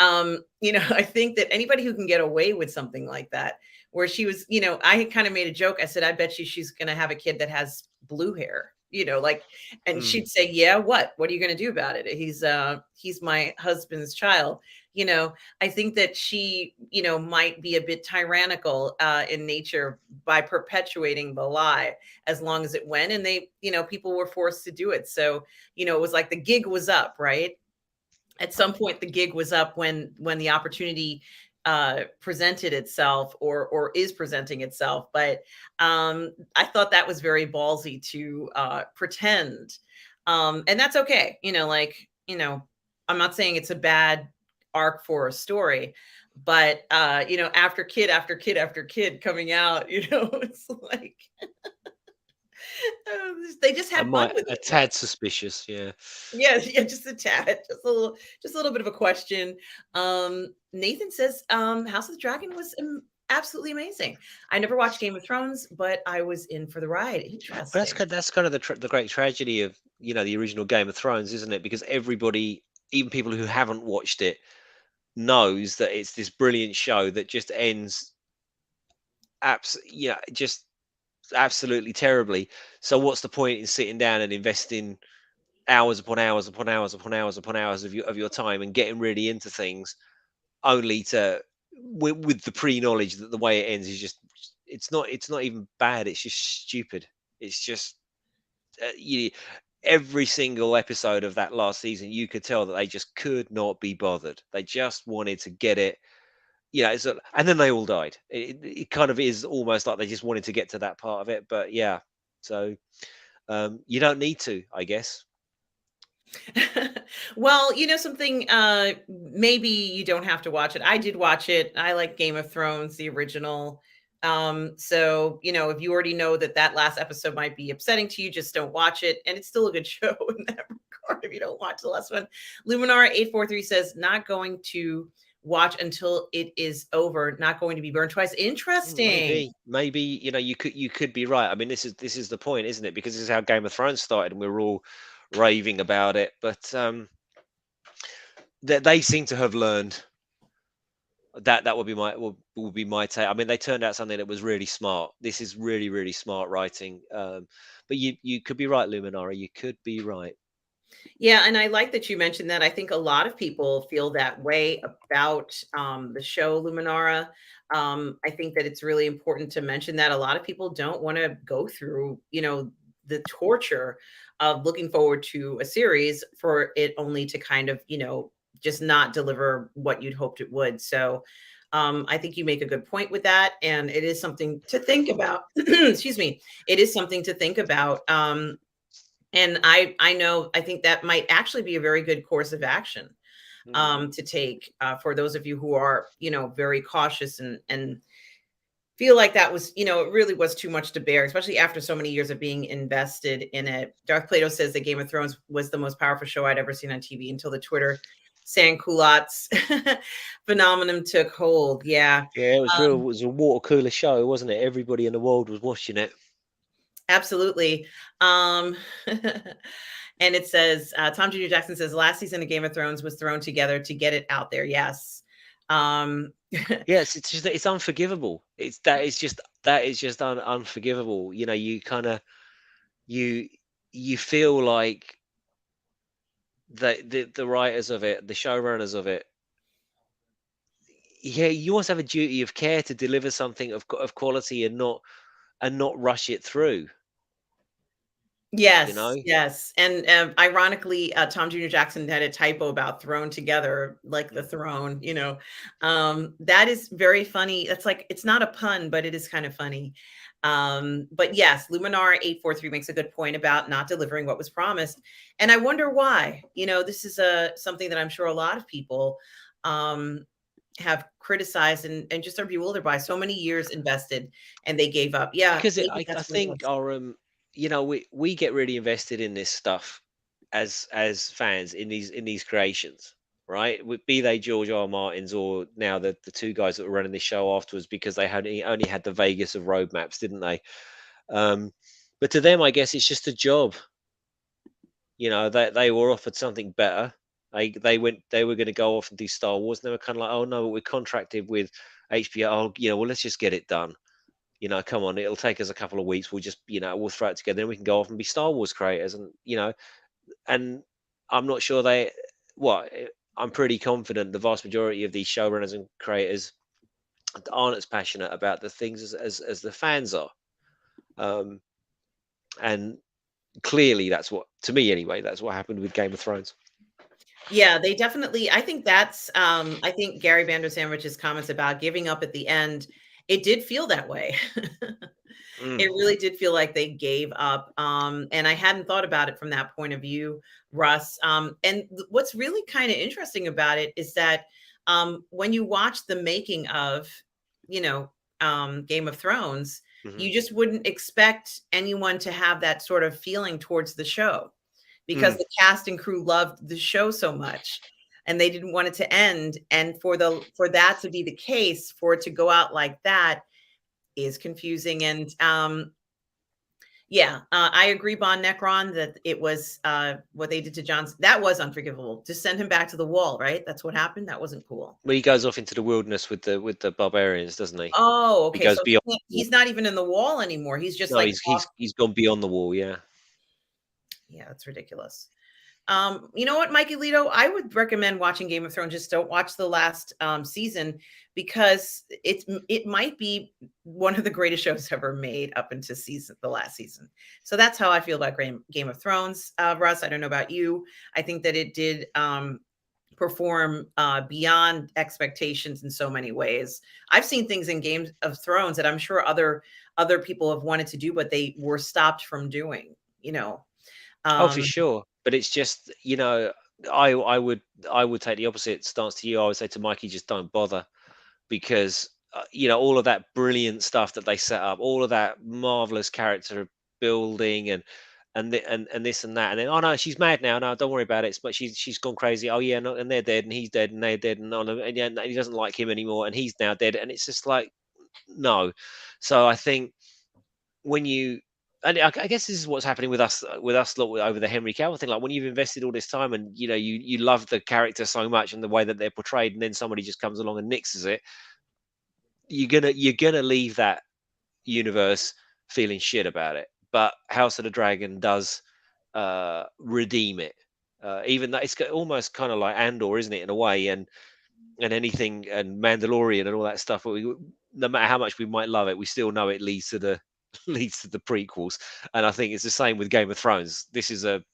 I think that anybody who can get away with something like that, where she was, I kind of made a joke. I said, I bet she's going to have a kid that has blue hair, like, and Mm. she'd say, yeah, what are you going to do about it? He's my husband's child. I think that she, might be a bit tyrannical in nature by perpetuating the lie as long as it went. And they, people were forced to do it. So, it was like the gig was up, right? At some point the gig was up when the opportunity presented itself or is presenting itself. But I thought that was very ballsy to pretend. And that's okay. I'm not saying it's a bad arc for a story, but after kid after kid after kid coming out, it's like they just I had fun might with a it, right? tad suspicious, yeah. Yeah, yeah, just a tad, just a little bit of a question. Nathan says, House of the Dragon was absolutely amazing. I never watched Game of Thrones, but I was in for the ride. But that's Interesting. kind that's kind of the great tragedy of the original Game of Thrones, isn't it? Because everybody, even people who haven't watched it, knows that it's this brilliant show that just ends just absolutely terribly. So what's the point in sitting down and investing hours upon hours upon hours upon hours upon hours of your time and getting really into things only to with the pre-knowledge that the way it ends is just it's not even bad, it's just stupid. It's just you every single episode of that last season you could tell that they just could not be bothered. They just wanted to get it. And then they all died. It kind of is almost like they just wanted to get to that part of it, but yeah. So you don't need to, I guess. Well, something, maybe you don't have to watch it. I did watch it. I like Game of Thrones, the original. So, if you already know that last episode might be upsetting to you, just don't watch it. And it's still a good show in that regard if you don't watch the last one. Luminara843 says, not going to watch until it is over, not going to be burned twice. Interesting. Maybe you could be right. I mean, this is the point, isn't it? Because this is how Game of Thrones started, and we were all raving about it. But they seem to have learned. That would be my take. I mean, they turned out something that was really smart. This is really really smart writing. But you could be right, Luminara. You could be right. Yeah, and I like that you mentioned that. I think a lot of people feel that way about the show Luminara. I think that it's really important to mention that a lot of people don't want to go through, the torture of looking forward to a series for it only to kind of, just not deliver what you'd hoped it would. So I think you make a good point with that, and it is something to think about. Excuse me. It is something to think about. And I know I think that might actually be a very good course of action Mm. to take for those of you who are very cautious and feel like that was it really was too much to bear, especially after so many years of being invested in it. Darth Plato says that Game of Thrones was the most powerful show I'd ever seen on TV until the Twitter sans culottes phenomenon took hold. Yeah. Yeah, it was real. It um, was a water cooler show, wasn't it? Everybody in the world was watching it. Absolutely. And it says, Tom Jr. Jackson says, last season of Game of Thrones was thrown together to get it out there. Yes. Um, Yes, it's just it's unforgivable. That is just unforgivable. You kind of you you feel like the writers of it, the showrunners of it, yeah, you almost have a duty of care to deliver something of quality and not rush it through. You Yes, know, yes, and, ironically, Tom Jr. Jackson had a typo about thrown together, like the throne, that is very funny. It's like it's not a pun, but it is kind of funny. But yes, Luminara 843 makes a good point about not delivering what was promised, and I wonder why. This is something that I'm sure a lot of people, um, have criticized and just are bewildered by. So many years invested, and they gave up. Yeah, because maybe I that's what it think was. our we get really invested in this stuff as fans in these creations, right? Be they George R. R. Martin's or now the two guys that were running this show afterwards, because they had only had the Vegas of roadmaps, didn't they? Um, but to them, I guess it's just a job. They were offered something better. They were going to go off and do Star Wars, and they were kind of like, oh no, we're contracted with HBO. Oh, well, let's just get it done. Come on, it'll take us a couple of weeks. We'll just, we'll throw it together and we can go off and be Star Wars creators. And I'm not sure I'm pretty confident the vast majority of these showrunners and creators aren't as passionate about the things as the fans are. Um, and clearly that's what, to me anyway, that's what happened with Game of Thrones. Yeah, they definitely I think Gary Vandersandwich's comments about giving up at the end, it did feel that way. Mm, It really did feel like they gave up, and I hadn't thought about it from that point of view, Russ. And what's really kind of interesting about it is that when you watch the making of, you know, Game of Thrones, mhm, you just wouldn't expect anyone to have that sort of feeling towards the show because mm. the cast and crew loved the show so much and they didn't want it to end. And for that to be the case, for it to go out like that is confusing. And yeah, I agree, Bon Necron, that it was what they did to Johnson. That was unforgivable. To send him back to the wall, right? That's what happened. That wasn't cool. Well, he goes off into the wilderness with the barbarians, doesn't he? Oh, He okay. goes So beyond the wall. he's not even in the wall anymore. He's just No, like off. he's gone beyond the wall. Yeah. Yeah, that's ridiculous. You know what, Mikey Lito? I would recommend watching Game of Thrones. Just don't watch the last season because it might be one of the greatest shows ever made up into the last season. So that's how I feel about Game of Thrones. Russ, I don't know about you. I think that it did perform beyond expectations in so many ways. I've seen things in Game of Thrones that I'm sure other people have wanted to do, but they were stopped from doing. You know. Oh, for Um, sure. But it's just, I would take the opposite stance to you. I would say to Mikey, just don't bother, because all of that brilliant stuff that they set up, all of that marvelous character building, and this and that, and then, oh no, she's mad now. No, don't worry about it. But she's gone crazy. Oh yeah, no, and they're dead, and he's dead, and they're dead, and, and yeah, he doesn't like him anymore, and he's now dead, and it's just like, no. So I think when you and I guess this is what's happening with us lot over the Henry Cavill thing. Like, when you've invested all this time and you love the character so much and the way that they're portrayed, and then somebody just comes along and nixes it, you're gonna leave that universe feeling shit about it. But House of the Dragon does redeem it. Even that it's almost kind of like Andor, isn't it, in a way, and anything and Mandalorian and all that stuff. But no matter how much we might love it, we still know it leads to the leads to the prequels. And I think it's the same with Game of Thrones. This is a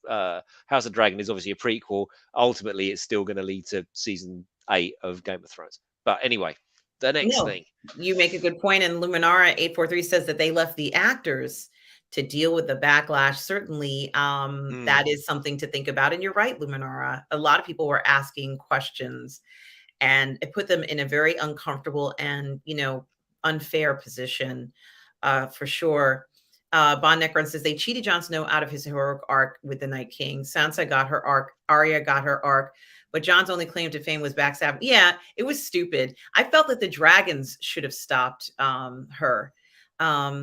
House of Dragon is obviously a prequel. Ultimately, it's still going to lead to season 8 of Game of Thrones. But anyway, the next No, thing. you make a good point, and Luminara 843 says that they left the actors to deal with the backlash. Certainly, Mm. that is something to think about, and you're right, Luminara. A lot of people were asking questions, and it put them in a very uncomfortable and, unfair position, for sure. Bon Necron says they cheated Jon Snow out of his heroic arc with the Night King. Sansa got her arc. Arya got her arc. But John's only claim to fame was backstabbing. Yeah, it was stupid. I felt that the dragons should have stopped her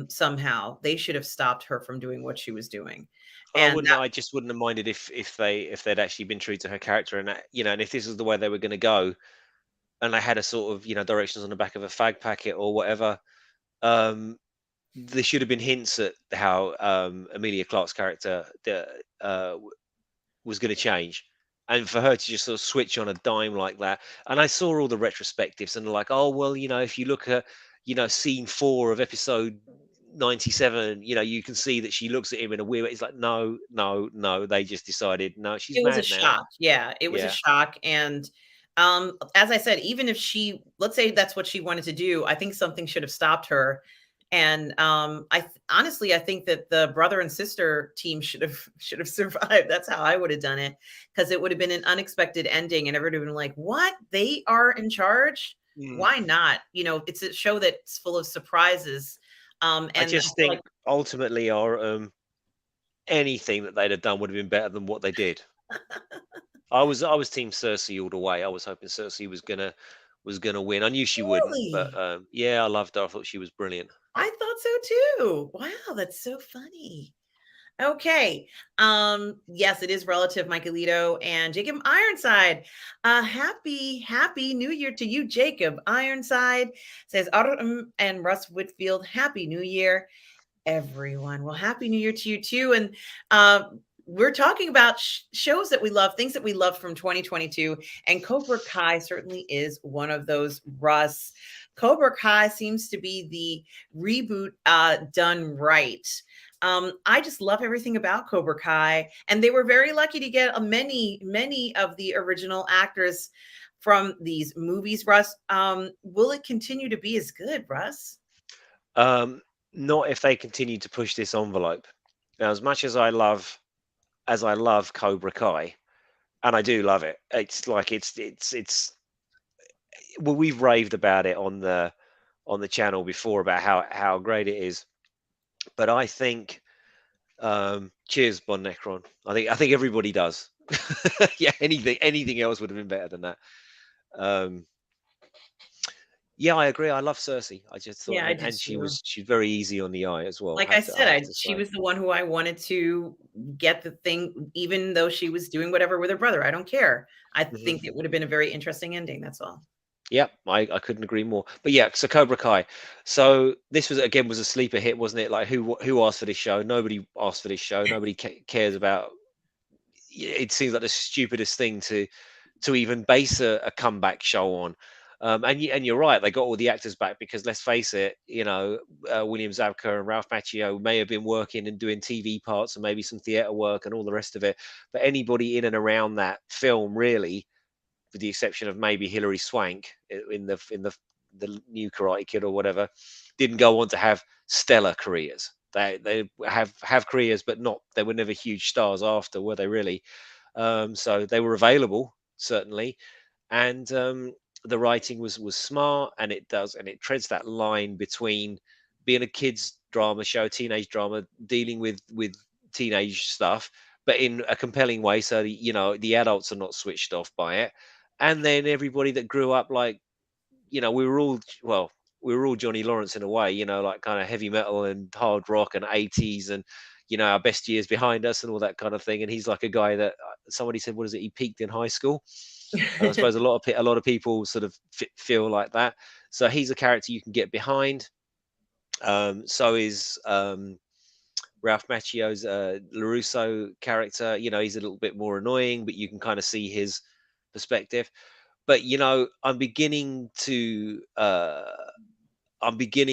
somehow. They should have stopped her from doing what she was doing. And that, I just wouldn't have minded if they'd actually been true to her character, and and if this was the way they were going to go, and they had a sort of directions on the back of a fag packet or whatever. Um, there should have been hints at how Amelia Clark's character was going to change. and for her to just sort of switch on a dime like that. And I saw all the retrospectives, and like, oh well, if you look at scene 4 of episode 97, you can see that she looks at him in a weird way. It's like, no, no, no, they just decided, no, she's It was a mad now. shock. Yeah, it was a Yeah. shock, and, as I said, even if she let's say that's what she wanted to do, I think something should have stopped her, and, honestly, I think that the brother and sister team should have survived. That's how I would have done it, because it would have been an unexpected ending, and everybody would have been like, "What? They are in charge? Mm. Why not?" It's a show that's full of surprises, I and I just feel like think ultimately, our anything that they'd have done would have been better than what they did. I was team Cersei all the way. I was hoping Cersei was gonna win. I knew she wouldn't, but Really? yeah, I loved her. I thought she was brilliant. I thought so too. Wow, that's so funny. Okay. Yes, it is relative, Michaelito and Jacob Ironside. Happy New Year to you, Jacob Ironside. Says and Russ Whitfield, Happy New Year, everyone. Well, Happy New Year to you too. And we're talking about shows that we love, things that we love from 2022. And Cobra Kai certainly is one of those. Russ, Cobra Kai seems to be the reboot done right. I just love everything about Cobra Kai, and they were very lucky to get many of the original actors from these movies. Russ, will it continue to be as good, Russ? Um, Not if they continue to push this envelope. Now, as much as I love Cobra Kai, and I do love it. It's like it's well, we've raved about it on the channel before about how great it is. But I think, cheers, Bon Necron. I think everybody does. Yeah, anything else would have been better than that. Um, yeah, I agree. I love Cersei. I just thought, Yeah, I and do and too. she's very easy on the eye as well. Like I Have to I said, have to she say. was the one who I wanted to get the thing, even though she was doing whatever with her brother. I don't care. I Mhm. think it would have been a very interesting ending. That's all. Yep, I couldn't agree more. But yeah, so Cobra Kai. So this was a sleeper hit, wasn't it? Like who asked for this show? Nobody asked for this show. Nobody cares about. It seems like the stupidest thing to even base a comeback show on. And you're right, they got all the actors back because let's face it, William Zabka and Ralph Macchio may have been working and doing TV parts and maybe some theatre work and all the rest of it. But anybody in and around that film really, with the exception of maybe Hilary Swank in the new Karate Kid or whatever, didn't go on to have stellar careers. They have careers, but not they were never huge stars after, were they really? So they were available certainly, and the writing was smart, and it treads that line between being a kids drama show, teenage drama, dealing with teenage stuff, but in a compelling way, so the adults are not switched off by it, and then everybody that grew up like we were all Johnny Lawrence in a way, like kind of heavy metal and hard rock and 80s and our best years behind us and all that kind of thing. And he's like a guy that somebody said, what is it? He peaked in high school, and I suppose a lot of people sort of feel like that. So he's a character you can get behind. So is Ralph Macchio's Larusso character. He's a little bit more annoying, but you can kind of see his perspective. But I'm beginning to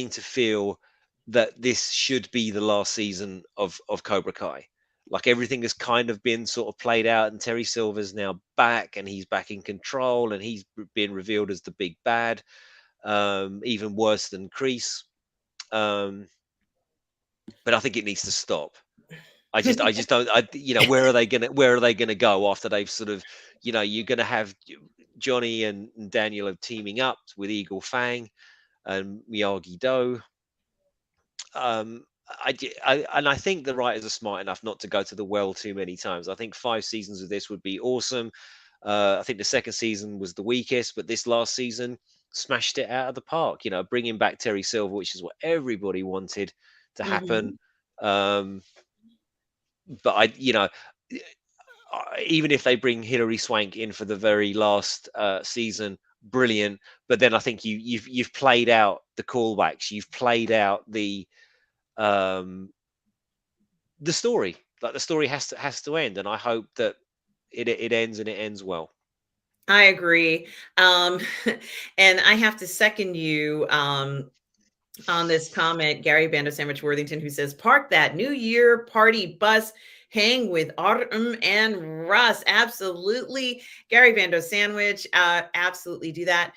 feel that this should be the last season of Cobra Kai. Like everything has kind of been sort of played out, and Terry Silver's now back, and he's back in control, and he's been revealed as the big bad, even worse than Kreese. Um, but I think it needs to stop. I just don't. Where are they gonna go after they've sort of, you're gonna have Johnny and Daniel are teaming up with Eagle Fang and Miyagi Do. And I think the writers are smart enough not to go to the well too many times. I think 5 seasons of this would be awesome. I think the second season was the weakest, but this last season smashed it out of the park. Bringing back Terry Silver, which is what everybody wanted to happen. Mhm. Um, but even if they bring Hilary Swank in for the very last season, brilliant. But then I think you've played out the callbacks, you've played out um, the story. Like the story has to end, and I hope that it ends, and it ends well. I agree. Um, and I have to second you on this comment, Gary Bando Sandwich Worthington, who says, "Park that New Year party bus, hang with Autumn and Russ." Absolutely, Gary Bando Sandwich. Absolutely do that.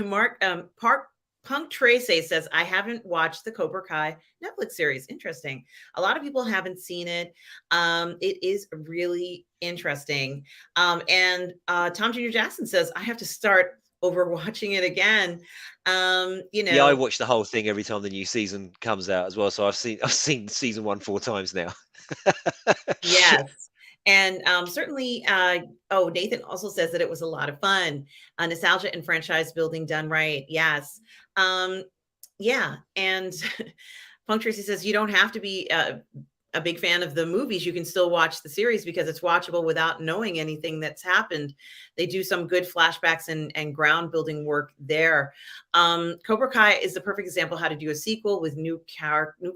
Mark Park Punk Tracy says, "I haven't watched the Cobra Kai Netflix series. Interesting. A lot of people haven't seen it. It is really interesting." And Tom Jr. Jackson says, "I have to start over watching it again." You Yeah, I know, watch the whole thing every time the new season comes out as well. So I've seen season one 4 times now. yes. And certainly, oh, Nathan also says that it was a lot of fun, nostalgia and franchise building done right. Yes. Um, yeah. And Punk Tracy says you don't have to be a big fan of the movies. You can still watch the series because it's watchable without knowing anything that's happened. They do some good flashbacks and ground building work there. Cobra Kai is the perfect example how to do a sequel with new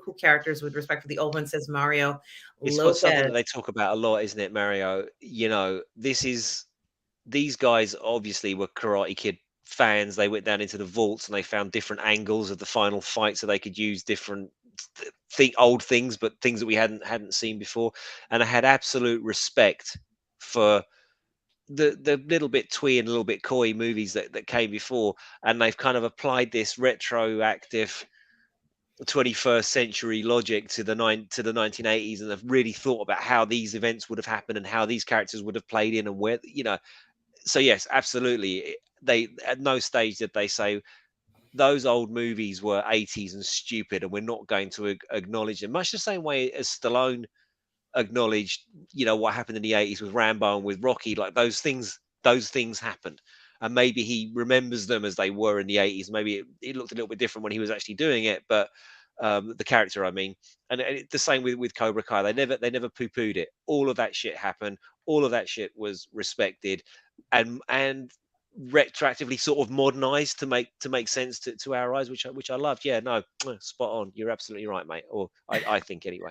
cool characters with respect to the old one, says Mario It's what something that Lopez. they talk about a lot, isn't it, Mario? These guys obviously were Karate Kid fans. They went down into the vaults and they found different angles of the final fight, so they could use different think old things, but things that we hadn't seen before. And I had absolute respect for the little bit twee and a little bit coy movies that came before, and they've kind of applied this retroactive 21st century logic to the 1980s, and have really thought about how these events would have happened and how these characters would have played in, and where, so yes, absolutely. They at no stage did they say those old movies were 80s and stupid, and we're not going to acknowledge them. Much the same way as Stallone acknowledged, what happened in the 80s with Rambo and with Rocky. Like those things happened, and maybe he remembers them as they were in the 80s. Maybe it looked a little bit different when he was actually doing it, but the character, I mean. And the same with Cobra Kai. They never poo-pooed it. All of that shit happened. All of that shit was respected, and retroactively sort of modernized to make sense to our eyes, which I loved. Yeah, no, spot on. You're absolutely right, mate. Or I think anyway.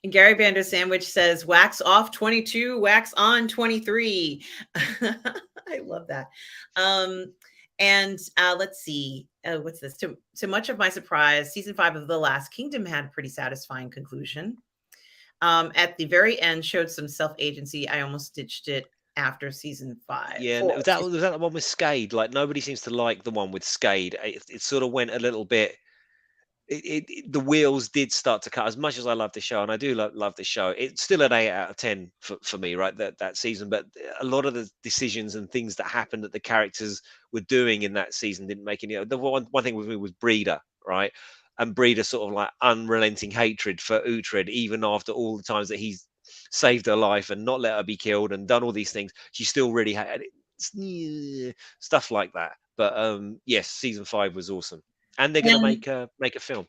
And Gary Bando Sandwich says, "Wax off 22, wax on 23." I love that. Um, and let's see, what's this? To much of my surprise, season 5 of The Last Kingdom had a pretty satisfying conclusion. At the very end, showed some self agency. I almost ditched it after season five, Yeah, and four. was that the one with Skade? Like nobody seems to like the one with Skade. It sort of went a little bit. The wheels did start to cut. As much as I love the show, and I do love the show, it's still an 8 out of 10 for me, right? That season, but a lot of the decisions and things that happened that the characters were doing in that season didn't make any. The one thing with me was Breeder, right? And Breeder sort of like unrelenting hatred for Uhtred, even after all the times that he's saved her life and not let her be killed and done all these things, she still really had it. Stuff like that. But yes, season 5 was awesome, and they're going to And make a film.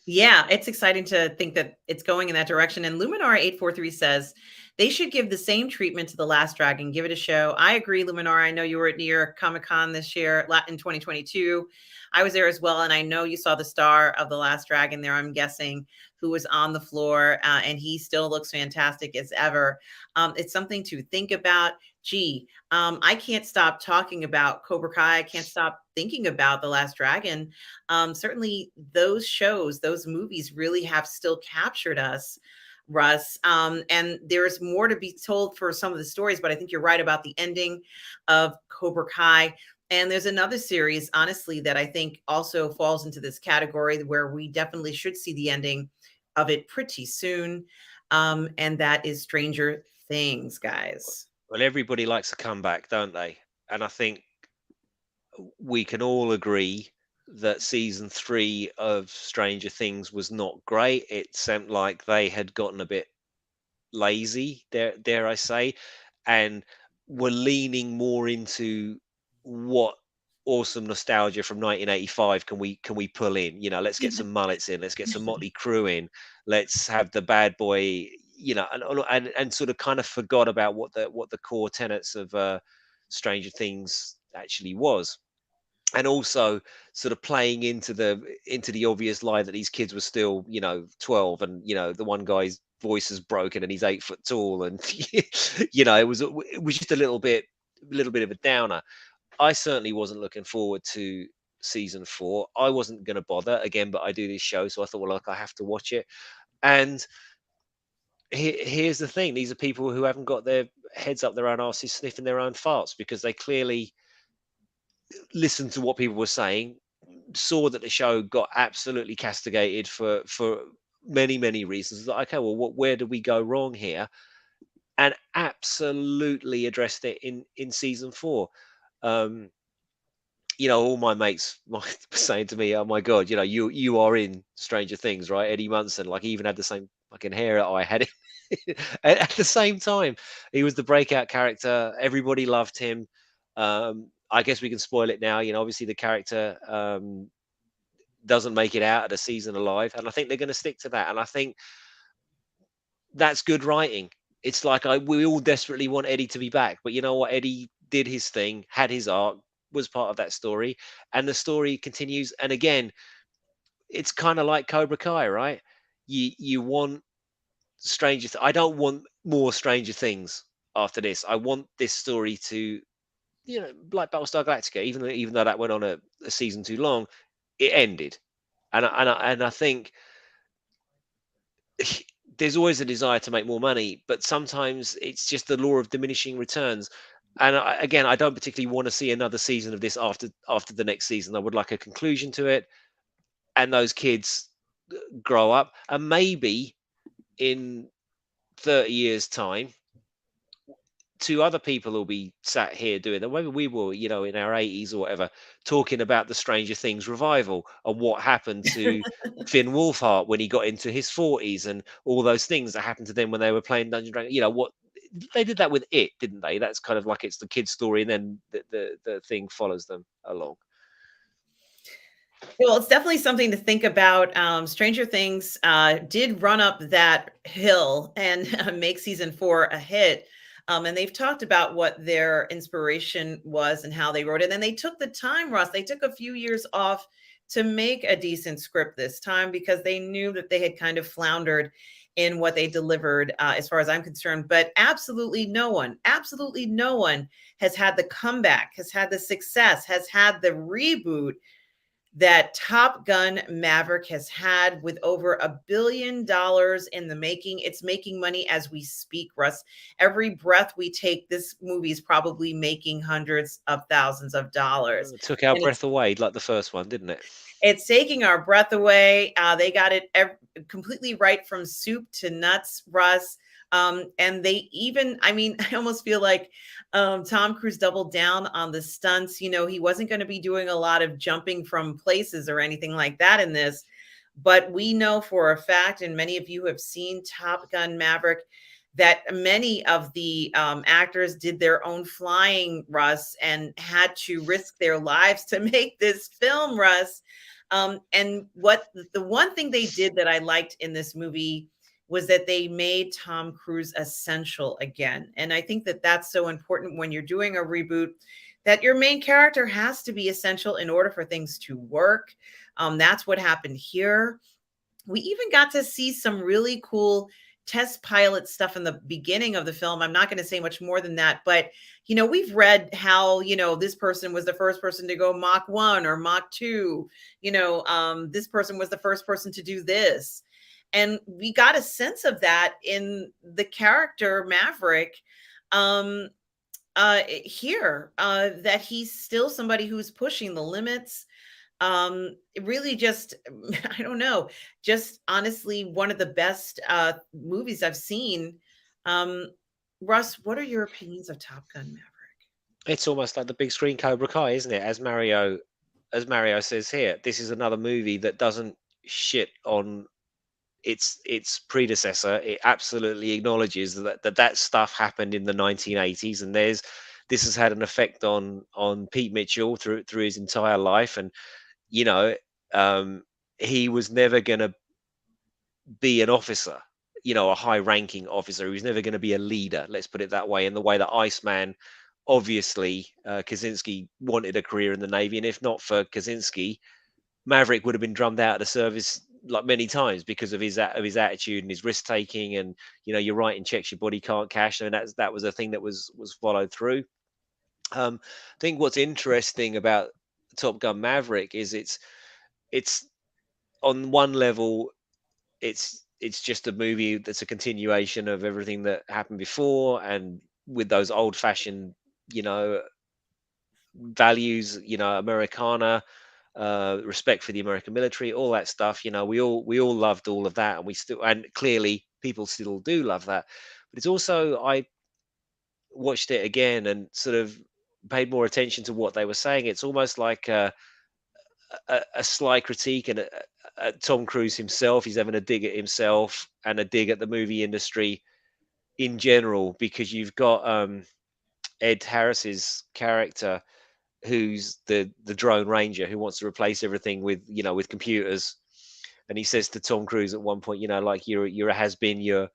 yeah, it's exciting to think that it's going in that direction. And Luminar843 says they should give the same treatment to The Last Dragon, give it a show. I agree, Luminar. I know you were at New York Comic Con this year, in 2022. I was there as well. And I know you saw the star of The Last Dragon there, I'm guessing, who was on the floor. And he still looks fantastic as ever. It's something to think about. Gee, I can't stop talking about Cobra Kai. I can't stop thinking about The Last Dragon. Certainly those shows, those movies really have still captured us, Russ. And there's more to be told for some of the stories, but I think you're right about the ending of Cobra Kai. And there's another series, honestly, that I think also falls into this category where we definitely should see the ending of it pretty soon. And that is Stranger Things, guys. Well, everybody likes a comeback, don't they? And I think we can all agree that season 3 of Stranger Things was not great. It seemed like they had gotten a bit lazy, dare I say, and were leaning more into what awesome nostalgia from 1985 can we pull in. Let's get some mullets in, let's get some Motley Crue in, let's have the bad boy, and sort of kind of forgot about what the core tenets of Stranger Things actually was. And also sort of playing into the obvious lie that these kids were still 12, and the one guy's voice is broken and he's 8 foot tall, and it was just a little bit of a downer. I certainly wasn't looking forward to season 4. I wasn't going to bother again, but I do this show, so I thought, well, look, I have to watch it. And here's the thing: these are people who haven't got their heads up their own asses, sniffing their own farts, because they clearly listened to what people were saying, saw that the show got absolutely castigated for many reasons. Like, okay, well, where did we go wrong here? And absolutely addressed it in season 4. Um, all my mates were saying to me, "Oh my god, you are in Stranger Things, right?" Eddie Munson, like, he even had the same fucking hair that I had. At the same time, he was the breakout character. Everybody loved him. I guess we can spoil it now. Obviously the character doesn't make it out of the season alive, and I think they're going to stick to that. And I think that's good writing. It's like we all desperately want Eddie to be back, but you know what? Eddie did his thing, had his arc, was part of that story, and the story continues. And again, it's kind of like Cobra Kai, right? You want I don't want more Stranger Things after this. I want this story to, like Battlestar Galactica, even though that went on a season too long, it ended. And I think there's always a desire to make more money, but sometimes it's just the law of diminishing returns. And again, I don't particularly want to see another season of this after the next season. I would like a conclusion to it, and those kids grow up, and maybe in 30 years' time, two other people will be sat here doing that. Maybe we will, in our 80s or whatever, talking about the Stranger Things revival and what happened to Finn Wolfhard when he got into his 40s, and all those things that happened to them when they were playing Dungeons and Dragons. What they did that with it, didn't they? That's kind of like it's the kid's story, and then the thing follows them along. Well, it's definitely something to think about. Stranger Things did run up that hill and make season 4 a hit. And they've talked about what their inspiration was and how they wrote it. And they took the time, Russ. They took a few years off to make a decent script this time because they knew that they had kind of floundered in what they delivered, as far as I'm concerned. But absolutely no one has had the comeback, has had the success, has had the reboot that Top Gun Maverick has had, with over $1 billion in the making. It's making money as we speak, Russ. Every breath we take, this movie is probably making hundreds of thousands of dollars. It took our And breath away, like the first one, didn't it? it's taking our breath away. They got it completely right from soup to nuts, Russ. And they even, I mean, I almost feel like Tom Cruise doubled down on the stunts. He wasn't going to be doing a lot of jumping from places or anything like that in this. But we know for a fact, and many of you have seen Top Gun Maverick, that many of the actors did their own flying, Russ, and had to risk their lives to make this film, Russ. And what the one thing they did that I liked in this movie was that they made Tom Cruise essential again. And I think that that's so important when you're doing a reboot, that your main character has to be essential in order for things to work. That's what happened here. We even got to see some really cool test pilot stuff in the beginning of the film. I'm not going to say much more than that, but we've read how this person was the first person to go Mach 1 or Mach 2. This person was the first person to do this, and we got a sense of that in the character Maverick here, that he's still somebody who's pushing the limits. Really just, I don't know, just honestly one of the best movies I've seen. um Russ, what are your opinions of Top Gun Maverick? It's almost like the big screen Cobra Kai, isn't it? As Mario says here, this is another movie that doesn't shit on its predecessor. It absolutely acknowledges that stuff happened in the 1980s, and this has had an effect on Pete Mitchell through his entire life. And you know, he was never going to be an officer, a high-ranking officer. He was never going to be a leader. Let's put it that way. In the way that Iceman, obviously, Kaczynski wanted a career in the Navy, and if not for Kaczynski, Maverick would have been drummed out of the service like many times because of his attitude and his risk taking, and you're writing checks your body can't cash, and that was a thing that was followed through. I think what's interesting about Top Gun Maverick is it's on one level it's just a movie that's a continuation of everything that happened before, and with those old fashioned you know values, Americana, respect for the American military, all that stuff. We all loved all of that, and we still, and clearly people still do love that. But it's also, I watched it again and sort of paid more attention to what they were saying. It's almost like a sly critique and at Tom Cruise himself. He's having a dig at himself and a dig at the movie industry in general, because you've got Ed Harris's character, who's the drone ranger who wants to replace everything with with computers, and he says to Tom Cruise at one point, like, you're a has been, your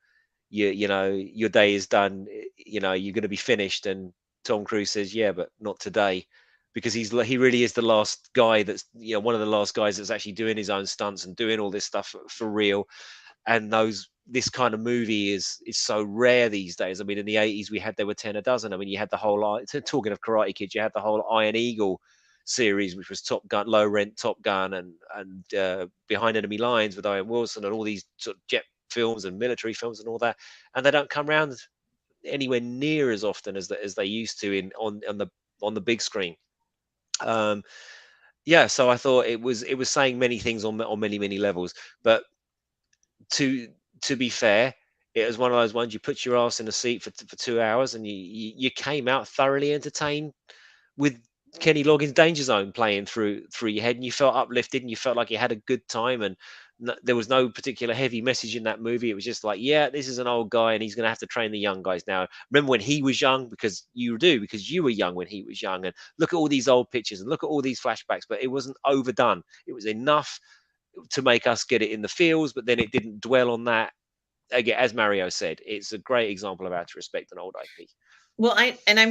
day is done, you're going to be finished. And Tom Cruise says, yeah, but not today, because he really is the last guy that's one of the last guys that's actually doing his own stunts and doing all this stuff for real. And this kind of movie is so rare these days. I mean, in the 80s we had, there were 10 a dozen. I mean, you had the whole, talking of Karate Kid, you had the whole Iron Eagle series, which was Top Gun, low rent Top Gun, and Behind Enemy Lines with Owen Wilson, and all these sort of jet films and military films and all that. And they don't come around anywhere near as often as they used to on the big screen. um yeah, so I thought it was saying many things on many levels. But to to be fair, it was one of those ones, you put your ass in a seat for 2 hours, and you came out thoroughly entertained with Kenny Loggins' Danger Zone playing through your head, and you felt uplifted, and you felt like you had a good time. And there was no particular heavy message in that movie. It was just like, yeah, this is an old guy, and he's going to have to train the young guys now. Remember when he was young, because you were young when he was young, and look at all these old pictures and look at all these flashbacks. But it wasn't overdone. It was enough to make us get it in the feels, but then it didn't dwell on that. Again, as Mario said, it's a great example of how to respect an old IP. Well,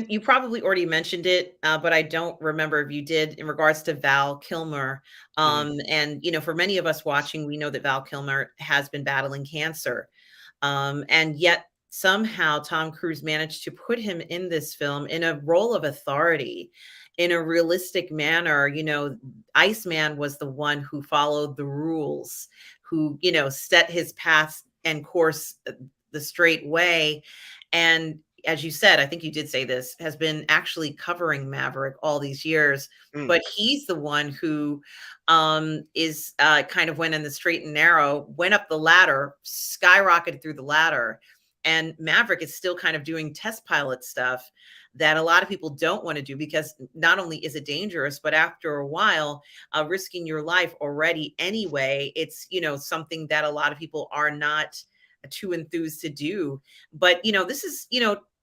you probably already mentioned it, but I don't remember if you did, in regards to Val Kilmer. Mm, And for many of us watching, we know that Val Kilmer has been battling cancer. And yet somehow Tom Cruise managed to put him in this film in a role of authority in a realistic manner. Iceman was the one who followed the rules, who, set his path and course the straight way. And as you said, I think you did say this, has been actually covering Maverick all these years. mm, But he's the one who is kind of went in the straight and narrow, went up the ladder, skyrocketed through the ladder. And Maverick is still kind of doing test pilot stuff that a lot of people don't want to do, because not only is it dangerous, but after a while, risking your life already anyway, it's, something that a lot of people are not too enthused to do. But, this is,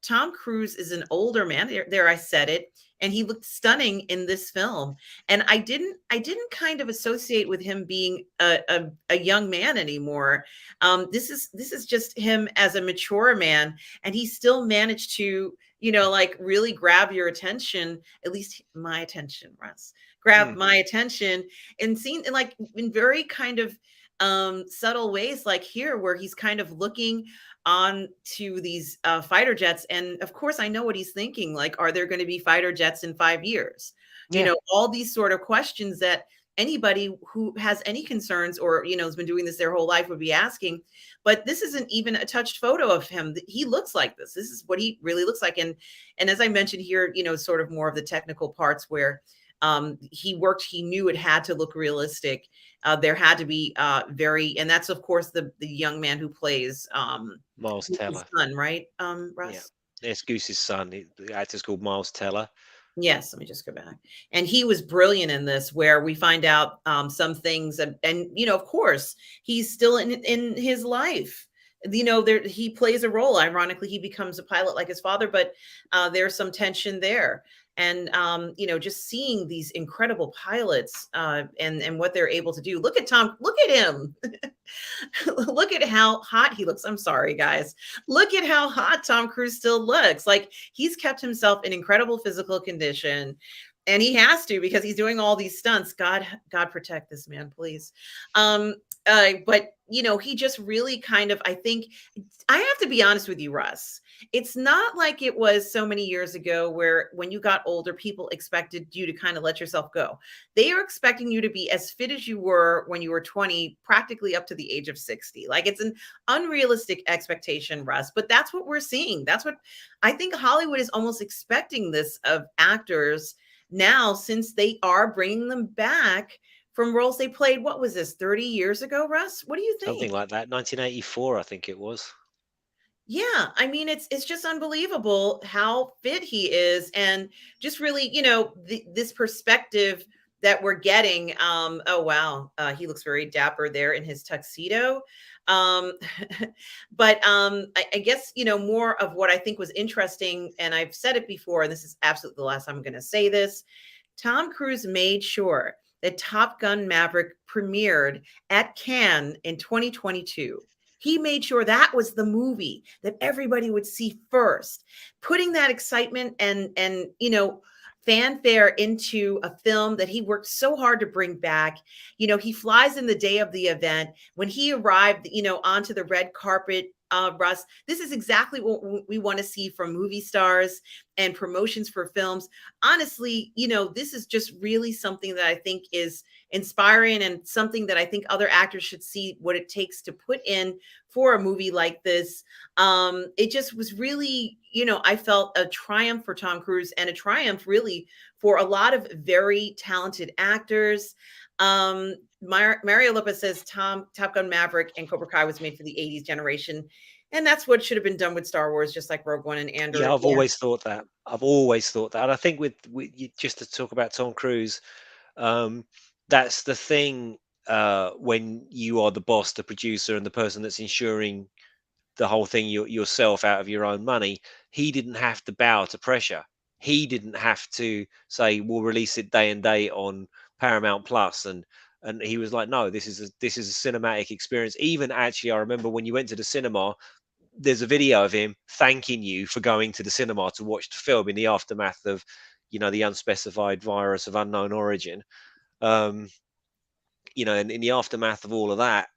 Tom Cruise is an older man. There, I said it, and he looked stunning in this film. And I didn't kind of associate with him being a young man anymore. This is just him as a mature man, and he still managed to, like, really grab your attention, at least my attention, Russ, grab mm. my attention, and seen, and like, in very kind of subtle ways, like here, where he's kind of looking on to these fighter jets. And of course, I know what he's thinking. Like, are there going to be fighter jets in 5 years? Yeah. All these sort of questions that anybody who has any concerns, or, has been doing this their whole life, would be asking. But this isn't even a touched photo of him. He looks like this. This is what he really looks like. And as I mentioned here, sort of more of the technical parts where he knew it had to look realistic. There had to be and that's of course the young man who plays Miles his Teller. son, right? Yeah. Russ? It's Goose's son. The actor's called Miles Teller. Yes, let me just go back. And he was brilliant in this, where we find out some things, and of course, he's still in his life. There, he plays a role. Ironically, he becomes a pilot like his father, but there's some tension there. And just seeing these incredible pilots and what they're able to do. Look at Tom. Look at him. Look at how hot he looks. I'm sorry, guys. Look at how hot Tom Cruise still looks. Like, he's kept himself in incredible physical condition. And he has to, because he's doing all these stunts. God protect this man, please. But he just really kind of, I think, I have to be honest with you, Russ. It's not like it was so many years ago where when you got older, people expected you to kind of let yourself go. They are expecting you to be as fit as you were when you were 20, practically up to the age of 60. Like, it's an unrealistic expectation, Russ, but that's what we're seeing. That's what I think Hollywood is almost expecting this of actors now, since they are bringing them back from roles they played. What was this, 30 years ago, Russ? What do you Something think? like that. 1984, I think it was. Yeah, I mean, it's just unbelievable how fit he is, and just really, this perspective that we're getting. Oh wow, he looks very dapper there in his tuxedo. Um, but I guess more of what I think was interesting, and I've said it before, and this is absolutely the last time I'm going to say this. Tom Cruise made sure that Top Gun Maverick premiered at Cannes in 2022. He made sure that was the movie that everybody would see first, putting that excitement and fanfare into a film that he worked so hard to bring back. He flies in the day of the event. When he arrived, onto the red carpet, Russ, this is exactly what we want to see from movie stars and promotions for films. Honestly, this is just really something that I think is inspiring, and something that I think other actors should see what it takes to put in for a movie like this. It just was really, I felt a triumph for Tom Cruise, and a triumph really for a lot of very talented actors. Mario Lopez says Top Gun Maverick and Cobra Kai was made for the 80s generation. And that's what should have been done with Star Wars, just like Rogue One and Andor. Yeah, I've Yeah. always thought that. I've always thought that. And I think just to talk about Tom Cruise, um, that's the thing. When you are the boss, the producer, and the person that's ensuring the whole thing yourself out of your own money, he didn't have to bow to pressure. He didn't have to say, "We'll release it day and day on Paramount Plus," and he was like, "No, this is a cinematic experience." Even actually, I remember when you went to the cinema, there's a video of him thanking you for going to the cinema to watch the film in the aftermath of, the unspecified virus of unknown origin. Um, and in the aftermath of all of that,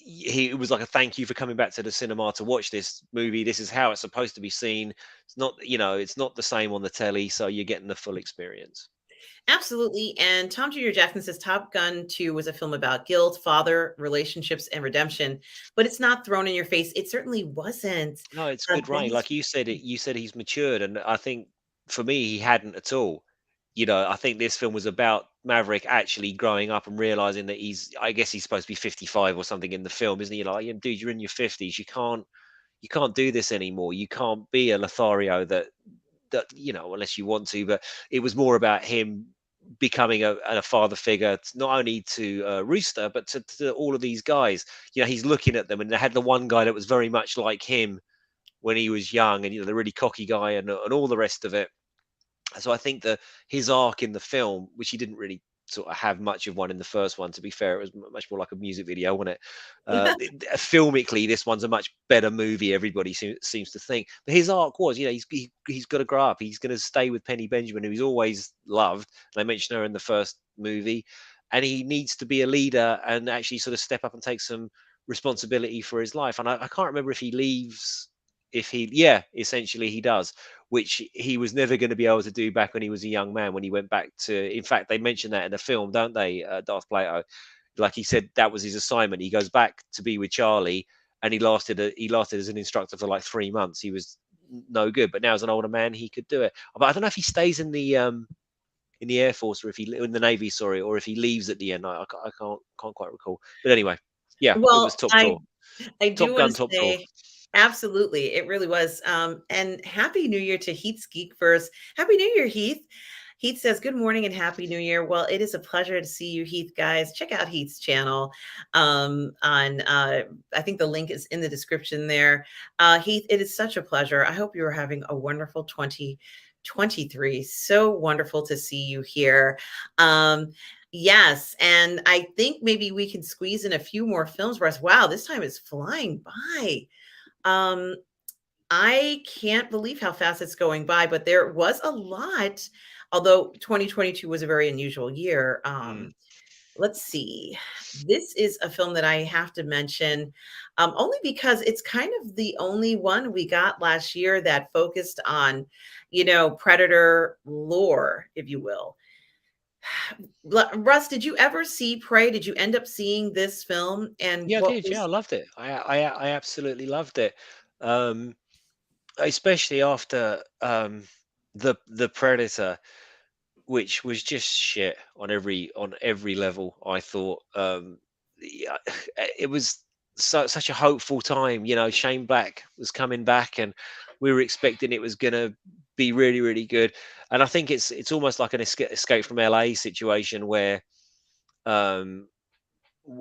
it was like a thank you for coming back to the cinema to watch this movie. This is how it's supposed to be seen. It's not the same on the telly, so you're getting the full experience. Absolutely. And Tom Jr. Jackson says Top Gun 2 was a film about guilt, father, relationships, and redemption, but it's not thrown in your face. It certainly wasn't. No, it's good rain. Thanks. Like you said, you said he's matured, and I think for me, he hadn't at all. I think this film was about Maverick actually growing up and realizing that I guess he's supposed to be 55 or something in the film, isn't he? Like, yeah, dude, you're in your 50s. You can't do this anymore. You can't be a Lothario that unless you want to. But it was more about him becoming a father figure, not only to Rooster, but to all of these guys. He's looking at them, and they had the one guy that was very much like him when he was young, and the really cocky guy, and all the rest of it. So I think that his arc in the film, which he didn't really sort of have much of one in the first one, to be fair, it was much more like a music video, wasn't it? Filmically, this one's a much better movie. Everybody seems to think, but his arc was, he's got to grow up. He's going to stay with Penny Benjamin, who he's always loved. And I mentioned her in the first movie, and he needs to be a leader and actually sort of step up and take some responsibility for his life. And I can't remember if he leaves. Yeah, essentially he does, which he was never going to be able to do back when he was a young man. When he went back to, in fact, they mention that in the film, don't they? Darth Plato, like he said, that was his assignment. He goes back to be with Charlie, and he lasted as an instructor for like 3 months. He was no good, but now as an older man, he could do it. But I don't know if he stays in the Air Force, or if he in the Navy, sorry, or if he leaves at the end. I can't quite recall. But anyway, yeah, it was Well, top I draw, I do Top want Gun, to top draw. say absolutely, it really was. And happy New Year to Heath's Geek Verse. Happy New Year, Heath. Heath says, "Good morning and happy New Year." Well, it is a pleasure to see you, Heath. Guys, check out Heath's channel. On I think the link is in the description there. Heath, it is such a pleasure. I hope you are having a wonderful 2023. So wonderful to see you here. Yes, and I think maybe we can squeeze in a few more films for us. Wow, this time is flying by. Um, I can't believe how fast it's going by, but there was a lot, although 2022 was a very unusual year. Mm. Let's see. This is a film that I have to mention, only because it's kind of the only one we got last year that focused on, Predator lore, if you will. Russ, did you ever see Prey? Did you end up seeing this film? And Yeah, I what did. Yeah, I was loved it. I absolutely loved it. Um, Especially after the Predator, which was just shit on every level. I thought, yeah, it was such a hopeful time. You know, Shane Black was coming back, and we were expecting it was gonna be really, really good. And I think it's almost like an escape from LA situation where um,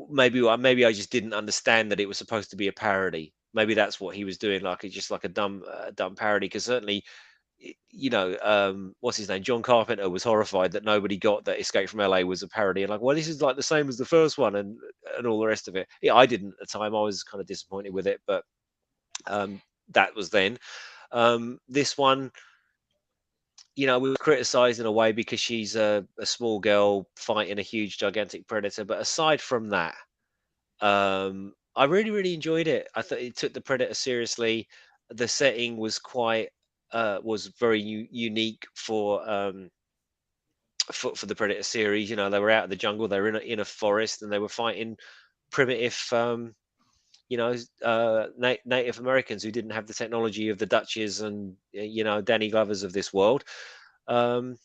maybe I just didn't understand that it was supposed to be a parody. Maybe that's what he was doing, like it's just like a dumb parody. Because certainly what's his name? John Carpenter was horrified that nobody got that Escape from LA was a parody, and like, well, this is like the same as the first one, and all the rest of it. Yeah, I didn't at the time. I was kind of disappointed with it, but um, that was then. This one, we were criticised in a way because she's a small girl fighting a huge, gigantic predator. But aside from that, I really, really enjoyed it. I thought it took the predator seriously. The setting was very unique for the Predator series. You know, they were out in the jungle, they were in a forest, and they were fighting primitive, Native Americans who didn't have the technology of the Dutches and Danny Glovers of this world. Um,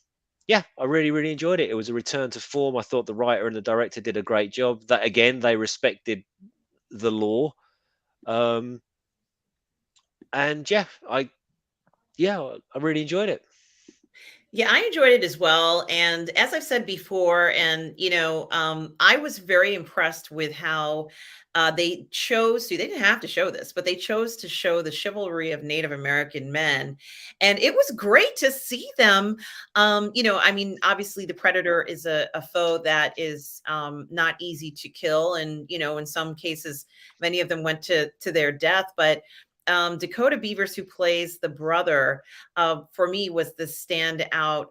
yeah, I really, really enjoyed it. It was a return to form. I thought the writer and the director did a great job. That again, they respected the law. Um, and I really enjoyed it. Yeah, I enjoyed it as well. And as I've said before, and I was very impressed with how they chose to. They didn't have to show this, but they chose to show the chivalry of Native American men, and it was great to see them. I mean, obviously, the predator is a foe that is not easy to kill, and in some cases, many of them went to their death, but. Dakota Beavers, who plays the brother, for me was the standout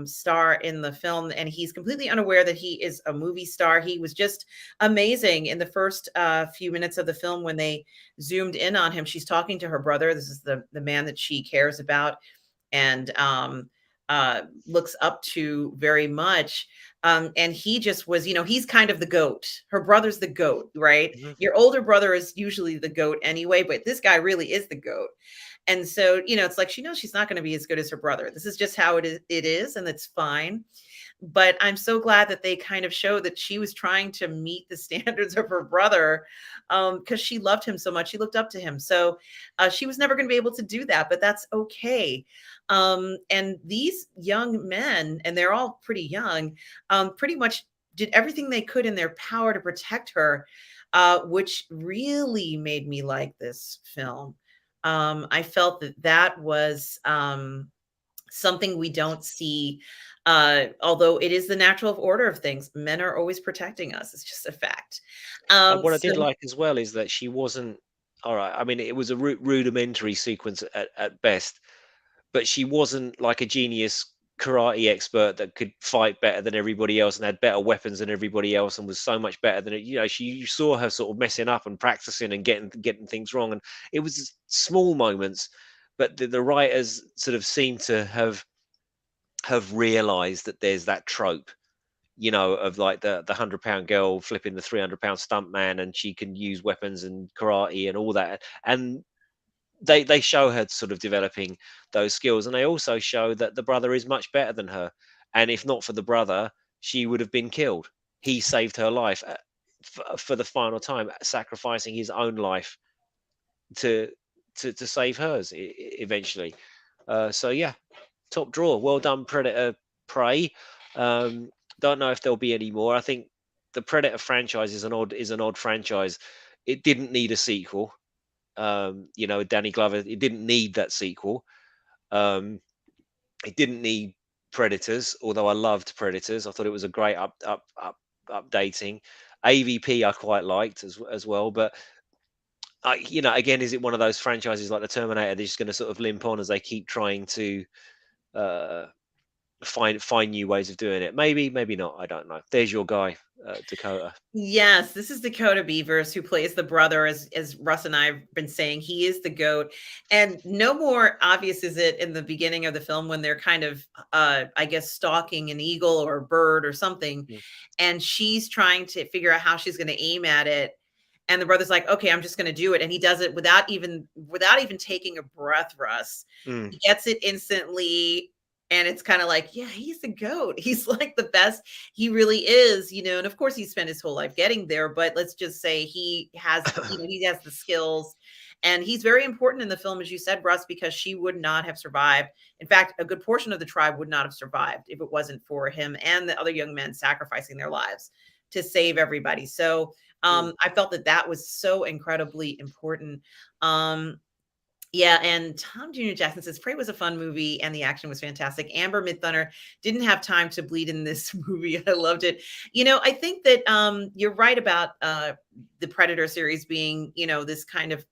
star in the film, and he's completely unaware that he is a movie star. He was just amazing in the first few minutes of the film when they zoomed in on him. She's talking to her brother. This is the man that she cares about and looks up to very much. And he just was, he's kind of the goat. Her brother's the goat, right? Mhm. Your older brother is usually the goat anyway, but this guy really is the goat. And so, it's like she knows she's not going to be as good as her brother. This is just how it is, and it's fine. But I'm so glad that they kind of showed that she was trying to meet the standards of her brother, because she loved him so much. She looked up to him. So she was never going to be able to do that, but that's okay. And these young men, and they're all pretty young, pretty much did everything they could in their power to protect her, which really made me like this film. I felt that was something we don't see. Although it is the natural order of things, men are always protecting us. It's just a fact. And what I did So like as well is that she wasn't all right. I mean, it was a rudimentary sequence at best, but she wasn't like a genius karate expert that could fight better than everybody else and had better weapons than everybody else and was so much better than it. You saw her sort of messing up and practicing and getting things wrong, and it was just small moments, but the writers sort of seem to have realized that there's that trope, of like the 100-pound girl flipping the 300-pound stunt man, and she can use weapons and karate and all that. And they show her sort of developing those skills, and they also show that the brother is much better than her. And if not for the brother, she would have been killed. He saved her life for the final time, sacrificing his own life to to save hers eventually. So yeah, top drawer. Well done, Predator Prey. Um, don't know if there'll be any more. I think the Predator franchise is an odd franchise. It didn't need a sequel. Danny Glover. It didn't need that sequel. Um, it didn't need Predators, although I loved Predators. I thought it was a great updating. AVP I quite liked as well, but again, is it one of those franchises like the Terminator? They're just going to sort of limp on as they keep trying to uh, find new ways of doing it. Maybe, maybe not. I don't know. There's your guy. Dakota. Yes, this is Dakota Beavers who plays the brother, as Russ and I have been saying. He is the goat. And no more obvious is it in the beginning of the film when they're kind of I guess stalking an eagle or a bird or something, Mm, and she's trying to figure out how she's going to aim at it. And the brother's like, "Okay, I'm just going to do it." And he does it without even taking a breath, Russ. mm, He gets it instantly, and it's kind of like, yeah, he's the goat. He's like the best. He really is, and of course he spent his whole life getting there, but let's just say he has the skills, and he's very important in the film, as you said, Russ, because she would not have survived. In fact, a good portion of the tribe would not have survived if it wasn't for him and the other young men sacrificing their lives to save everybody. So mm. I felt that was so incredibly important. Um, yeah, and Tom Jr. Jackson says Prey was a fun movie and the action was fantastic. Amber Midthunder didn't have time to bleed in this movie. I loved it. I think that you're right about the Predator series being, this kind of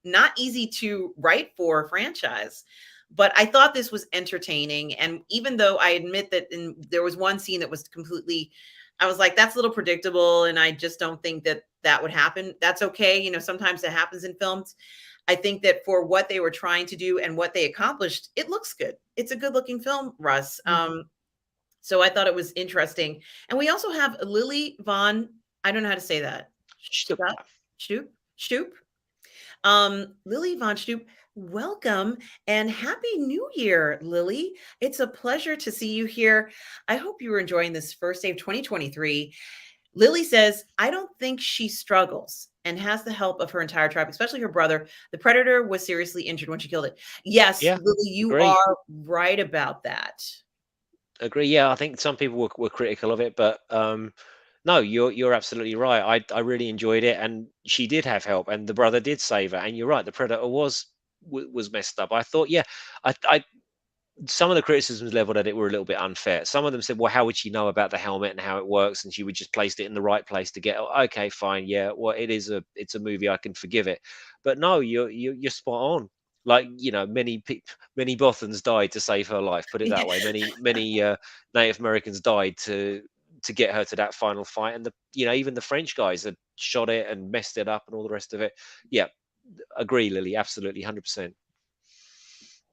not easy to write for a franchise. But I thought this was entertaining. And even though I admit that there was one scene that was completely, I was like, that's a little predictable. And I just don't think that that would happen. That's okay. Sometimes it happens in films. I think that for what they were trying to do and what they accomplished, it looks good. It's a good looking film, Russ. Mhm. So I thought it was interesting. And we also have Lily Von, I don't know how to say that. Shtup. Stup, Stoop. Lily Von Stoop, welcome and happy new year, Lily. It's a pleasure to see you here. I hope you were enjoying this first day of 2023. Lily says, I don't think she struggles and has the help of her entire tribe, especially her brother. The predator was seriously injured when she killed it. Yes, Yeah, Lily, you agree. are right about that. Agree. Yeah, I think some people were critical of it, but no, you're absolutely right. I really enjoyed it, and she did have help, and the brother did save her. And you're right, the predator was messed up. I thought, yeah, I some of the criticisms leveled at it were a little bit unfair. Some of them said, "Well, how would she know about the helmet and how it works?" And she would just placed it in the right place to get. Oh, okay, fine, yeah. Well, it's a movie. I can forgive it. But no, you're spot on. Like many Bothans died to save her life. Put it Yeah. that way. Many Native Americans died to get her to that final fight. And even the French guys had shot it and messed it up and all the rest of it. Yeah, agree, Lily. Absolutely, 100%.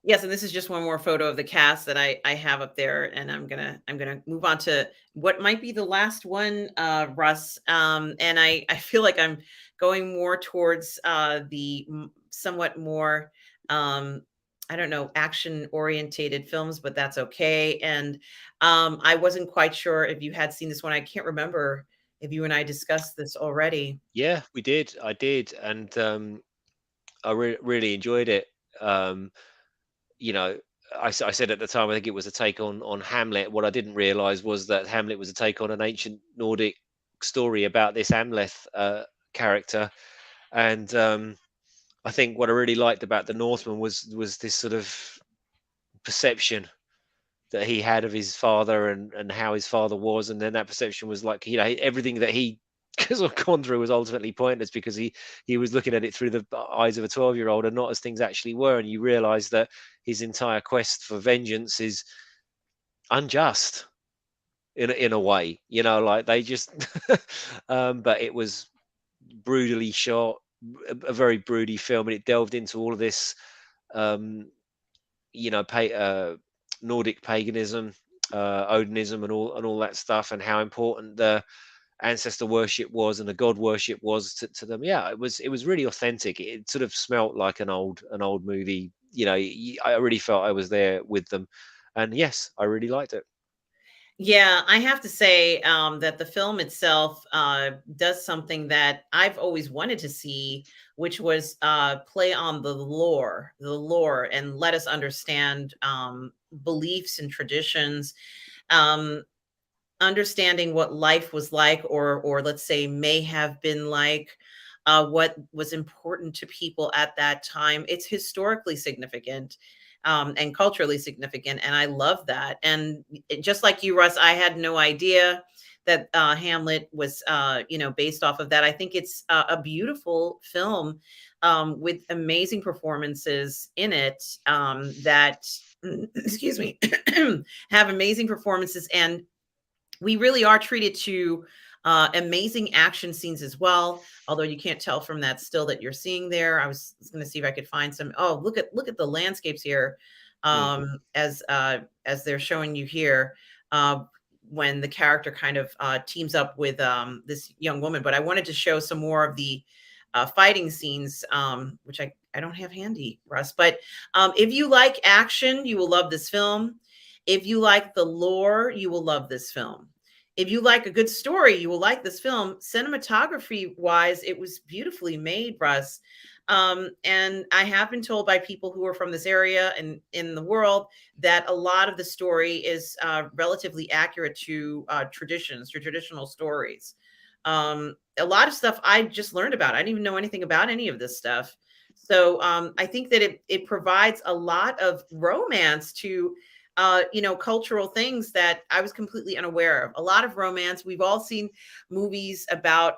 Yes, and this is just one more photo of the cast that I have up there, and I'm gonna move on to what might be the last one, Russ. And I feel like I'm going more towards the somewhat more I don't know, action orientated films, but that's okay. And I wasn't quite sure if you had seen this one. I can't remember if you and I discussed this already. Yeah, we did. I did, and I really enjoyed it. Um, you know, I said at the time I think it was a take on Hamlet. What I didn't realize was that Hamlet was a take on an ancient Nordic story about this Amleth character. And I think what I really liked about the Northman was this sort of perception that he had of his father and how his father was, and then that perception was like everything that he sort of gone through was ultimately pointless because he was looking at it through the eyes of a 12-year-old and not as things actually were, and you realize that his entire quest for vengeance is unjust in a way, like they just but it was brutally shot, a very broody film, and it delved into all of this um you know, Nordic paganism, Odinism, and all that stuff, and how important the ancestor worship was and the god worship was to them. Yeah, it was really authentic. It sort of smelt like an old movie. I really felt I was there with them, and yes, I really liked it. Yeah, I have to say that the film itself does something that I've always wanted to see, which was play on the lore, and let us understand beliefs and traditions. Um, Understanding what life was like, or let's say may have been like, what was important to people at that time. It's historically significant, and culturally significant, and I love that. And just like you, Russ, I had no idea that Hamlet was based off of that. I think it's a beautiful film, with amazing performances in it, that excuse me have amazing performances, and we really are treated to Amazing action scenes as well. Although you can't tell from that still that you're seeing there. I was going to see if I could find some. Oh, look at the landscapes here, Mm. as they're showing you here. Uh, when the character kind of teams up with this young woman. But I wanted to show some more of the fighting scenes, which I don't have handy, Russ. But if you like action, you will love this film. If you like the lore, you will love this film. If you like a good story, you will like this film. Cinematography wise, it was beautifully made, Russ. And I have been told by people who are from this area and in the world that a lot of the story is relatively accurate to traditions, to traditional stories. A lot of stuff I just learned about. I didn't even know anything about any of this stuff. So I think that it provides a lot of romance to cultural things that I was completely unaware of. A lot of romance. We've all seen movies about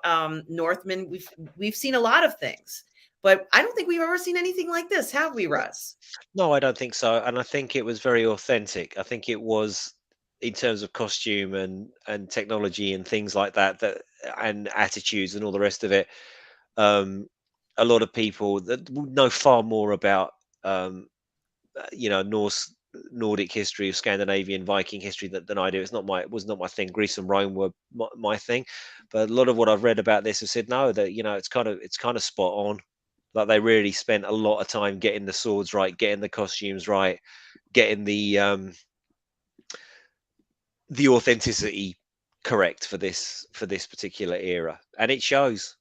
Northmen. We've seen a lot of things, but I don't think we've ever seen anything like this, have we, Russ? No, I don't think so, and I think it was very authentic. I think it was in terms of costume and technology and things like that, and attitudes and all the rest of it. Um, a lot of people that would know far more about um, Nordic history, of Scandinavian Viking history than I do. It was not my thing. Greece and Rome were my thing, but a lot of what I've read about this have said no, that it's kind of spot on. Like they really spent a lot of time getting the swords right, getting the costumes right, getting the authenticity correct for this particular era, and it shows.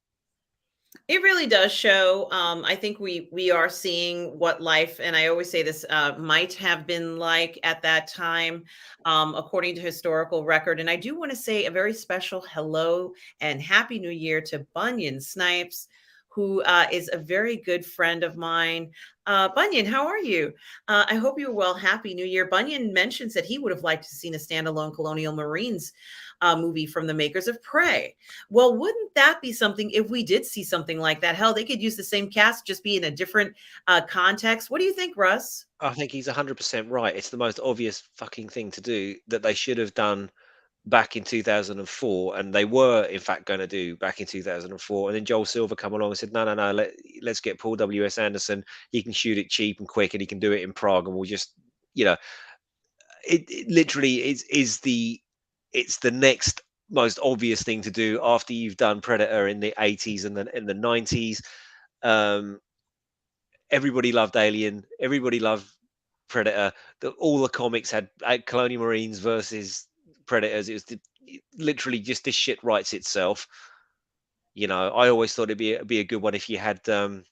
It really does show. I think we are seeing what life, and I always say this, might have been like at that time, according to historical record. And I do want to say a very special hello and happy New Year to Bunyan Snipes, who is a very good friend of mine. Bunyan, how are you? I hope you're well. Happy New Year. Bunyan mentions that he would have liked to have seen a standalone Colonial Marines movie from the makers of Prey. Well, wouldn't that be something if we did see something like that? Hell, they could use the same cast, just be in a different context. What do you think, Russ? I think he's 100% right. It's the most obvious fucking thing to do that they should have done back in 2004, and they were in fact going to do back in 2004. And then Joel Silver come along and said, no, no, no, let's get Paul W.S. Anderson. He can shoot it cheap and quick, and he can do it in Prague, and we'll just, you know, it literally it's the next most obvious thing to do after you've done Predator in the 80s and then in the 90s. Um, Everybody loved Alien. Everybody loved Predator. All the comics had Colonial Marines versus Predators. It was literally just this shit writes itself. I always thought it'd be a good one if you had a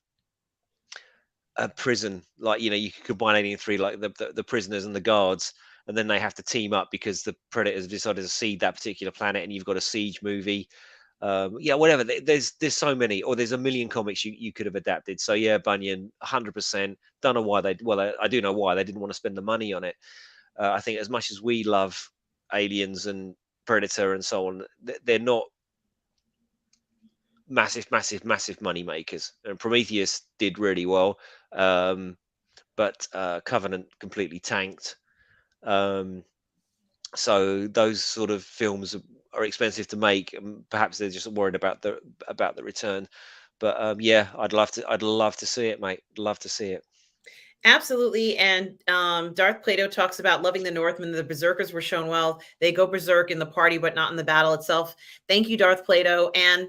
prison, like you could combine Alien Three, like the prisoners and the guards, and then they have to team up because the Predators have decided to seed that particular planet, and you've got a siege movie. Yeah, whatever. There's so many, or there's a million comics you could have adapted. So yeah, Bunyan, 100%. Don't know why they. Well, I do know why they didn't want to spend the money on it. I think as much as we love Aliens and Predator and so on, they're not massive, massive, massive money makers. And Prometheus did really well, but Covenant completely tanked. Um, so those sort of films are expensive to make, and perhaps they're just worried about the return. But yeah, I'd love to see it, mate. Love to see it. Absolutely. And Darth Plato talks about loving the Northmen. The Berserkers were shown well. They go berserk in the party, but not in the battle itself. Thank you, Darth Plato. And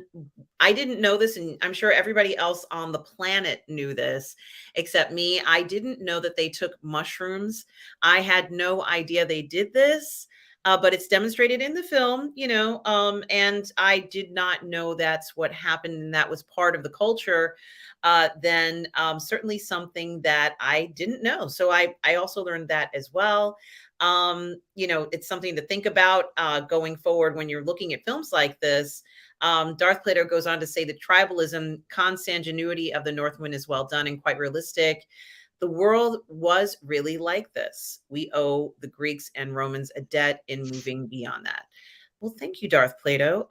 I didn't know this, and I'm sure everybody else on the planet knew this except me. I didn't know that they took mushrooms. I had no idea they did this. But it's demonstrated in the film, and I did not know that's what happened, and that was part of the culture. Then certainly something that I didn't know. So I also learned that as well. It's something to think about going forward when you're looking at films like this. Darth Plato goes on to say that tribalism, consanguinity of the Northwind is well done and quite realistic. The world was really like this. We owe the Greeks and Romans a debt in moving beyond that. Well, thank you, Darth Plato,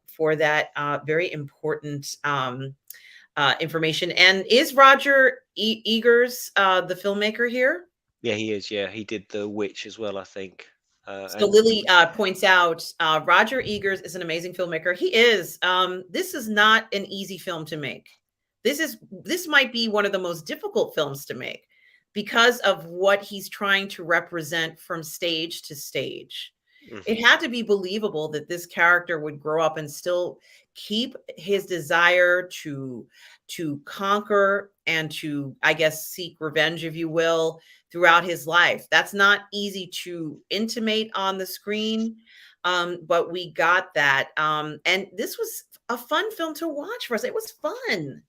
for that very important information. And is Roger Egers the filmmaker here? Yeah, he is. Yeah, he did The Witch as well, I think. So and Lily points out Roger Egers is an amazing filmmaker. He is. This is not an easy film to make. This might be one of the most difficult films to make because of what he's trying to represent from stage to stage. It mhm. had to be believable that this character would grow up and still keep his desire to conquer and to, I guess, seek revenge, if you will, throughout his life. That's not easy to intimate on the screen, but we got that. And this was a fun film to watch for us. It was fun.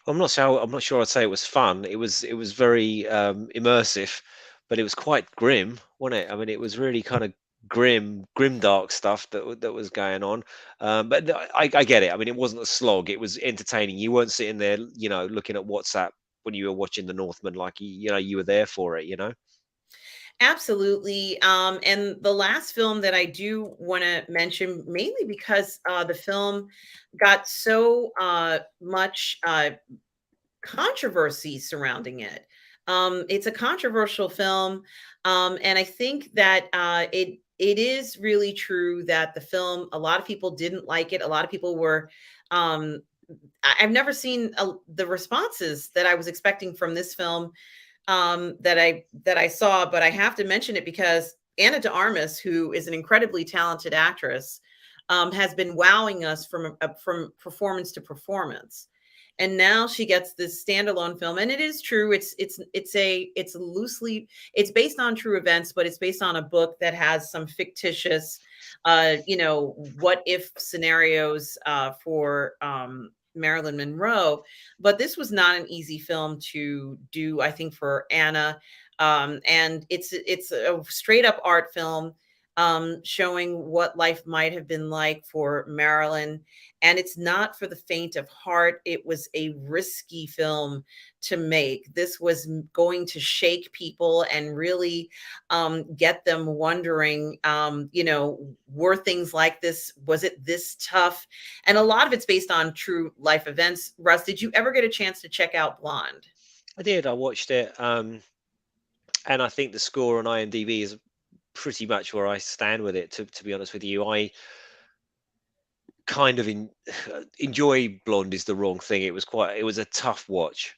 I'm not sure I'd say it was fun. It was very immersive, but it was quite grim, wasn't it? I mean, it was really kind of grim dark stuff that was going on. But I get it. I mean, it wasn't a slog. It was entertaining. You weren't sitting there, looking at WhatsApp when you were watching The Northman, like you were there for it. Absolutely. And the last film that I do want to mention, mainly because the film got so much controversy surrounding it. It's a controversial film, and I think that it is really true that the film, a lot of people didn't like it. A lot of people were. Um, I've never seen the responses that I was expecting from this film that I saw, but I have to mention it because Anna de Armas, who is an incredibly talented actress, has been wowing us from performance to performance. And now she gets this standalone film, and it is true. It's based on true events, but it's based on a book that has some fictitious, what if scenarios for Marilyn Monroe. But this was not an easy film to do, I think, for Anna. And it's a straight up art film, showing what life might have been like for Marilyn. And it's not for the faint of heart. It was a risky film to make. This was going to shake people and really get them wondering, were things like this? Was it this tough? And a lot of it's based on true life events. Russ, did you ever get a chance to check out Blonde? I did. I watched it, and I think the score on IMDb is pretty much where I stand with it. To be honest with you, I kind of enjoy Blonde is the wrong thing. It was a tough watch.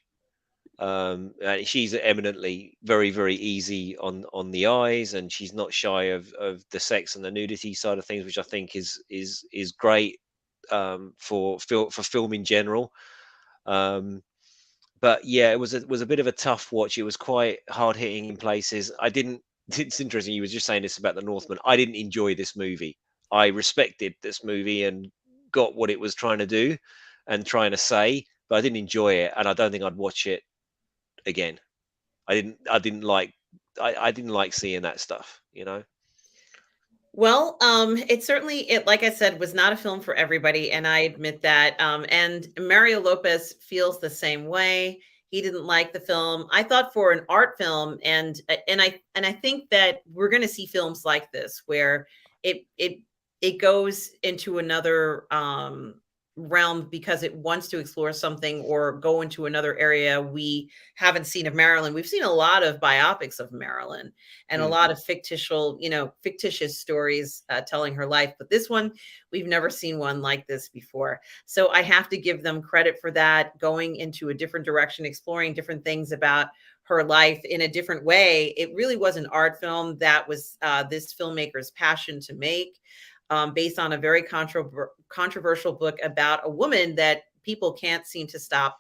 And she's eminently very easy on the eyes, and she's not shy of the sex and the nudity side of things, which I think is great, for film in general. Um, but yeah, it was a bit of a tough watch. It was quite hard hitting in places. I didn't. It's interesting. You were just saying this about The Northman. I didn't enjoy this movie. I respected this movie and got what it was trying to do and trying to say, but I didn't enjoy it, and I don't think I'd watch it again. I didn't like seeing that stuff. Well, it like I said, was not a film for everybody, and I admit that. And Mario Lopez feels the same way. He didn't like the film. I thought for an art film, and I think that we're going to see films like this where it it it goes into another realm because it wants to explore something or go into another area we haven't seen of Marilyn. We've seen a lot of biopics of Marilyn and a Mm. lot of fictitious stories telling her life. But this one, we've never seen one like this before. So I have to give them credit for that, going into a different direction, exploring different things about her life in a different way. It really was an art film that was this filmmaker's passion to make, based on a very controversial book about a woman that people can't seem to stop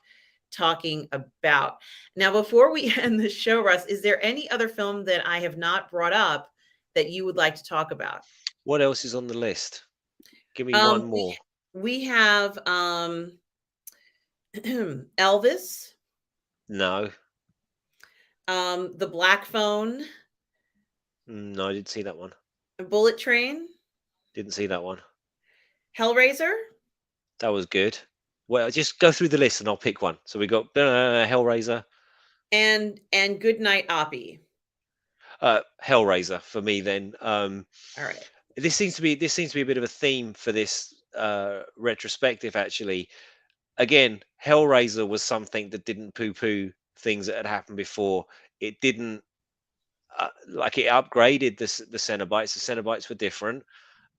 talking about. Now, before we end the show, Russ, is there any other film that I have not brought up that you would like to talk about? What else is on the list? Give me Um, one we more. we have Elvis, No. The Black Phone, No, I didn't see that one. Bullet Train, Didn't see that one. Hellraiser, That was good. Well, just go through the list and I'll pick one. So we got Hellraiser. and Goodnight Oppie. Hellraiser for me then. All right. This seems to be a bit of a theme for this retrospective actually. Again, Hellraiser was something that didn't poo-poo things that had happened before. It didn't like it upgraded the Cenobites. The Cenobites were different,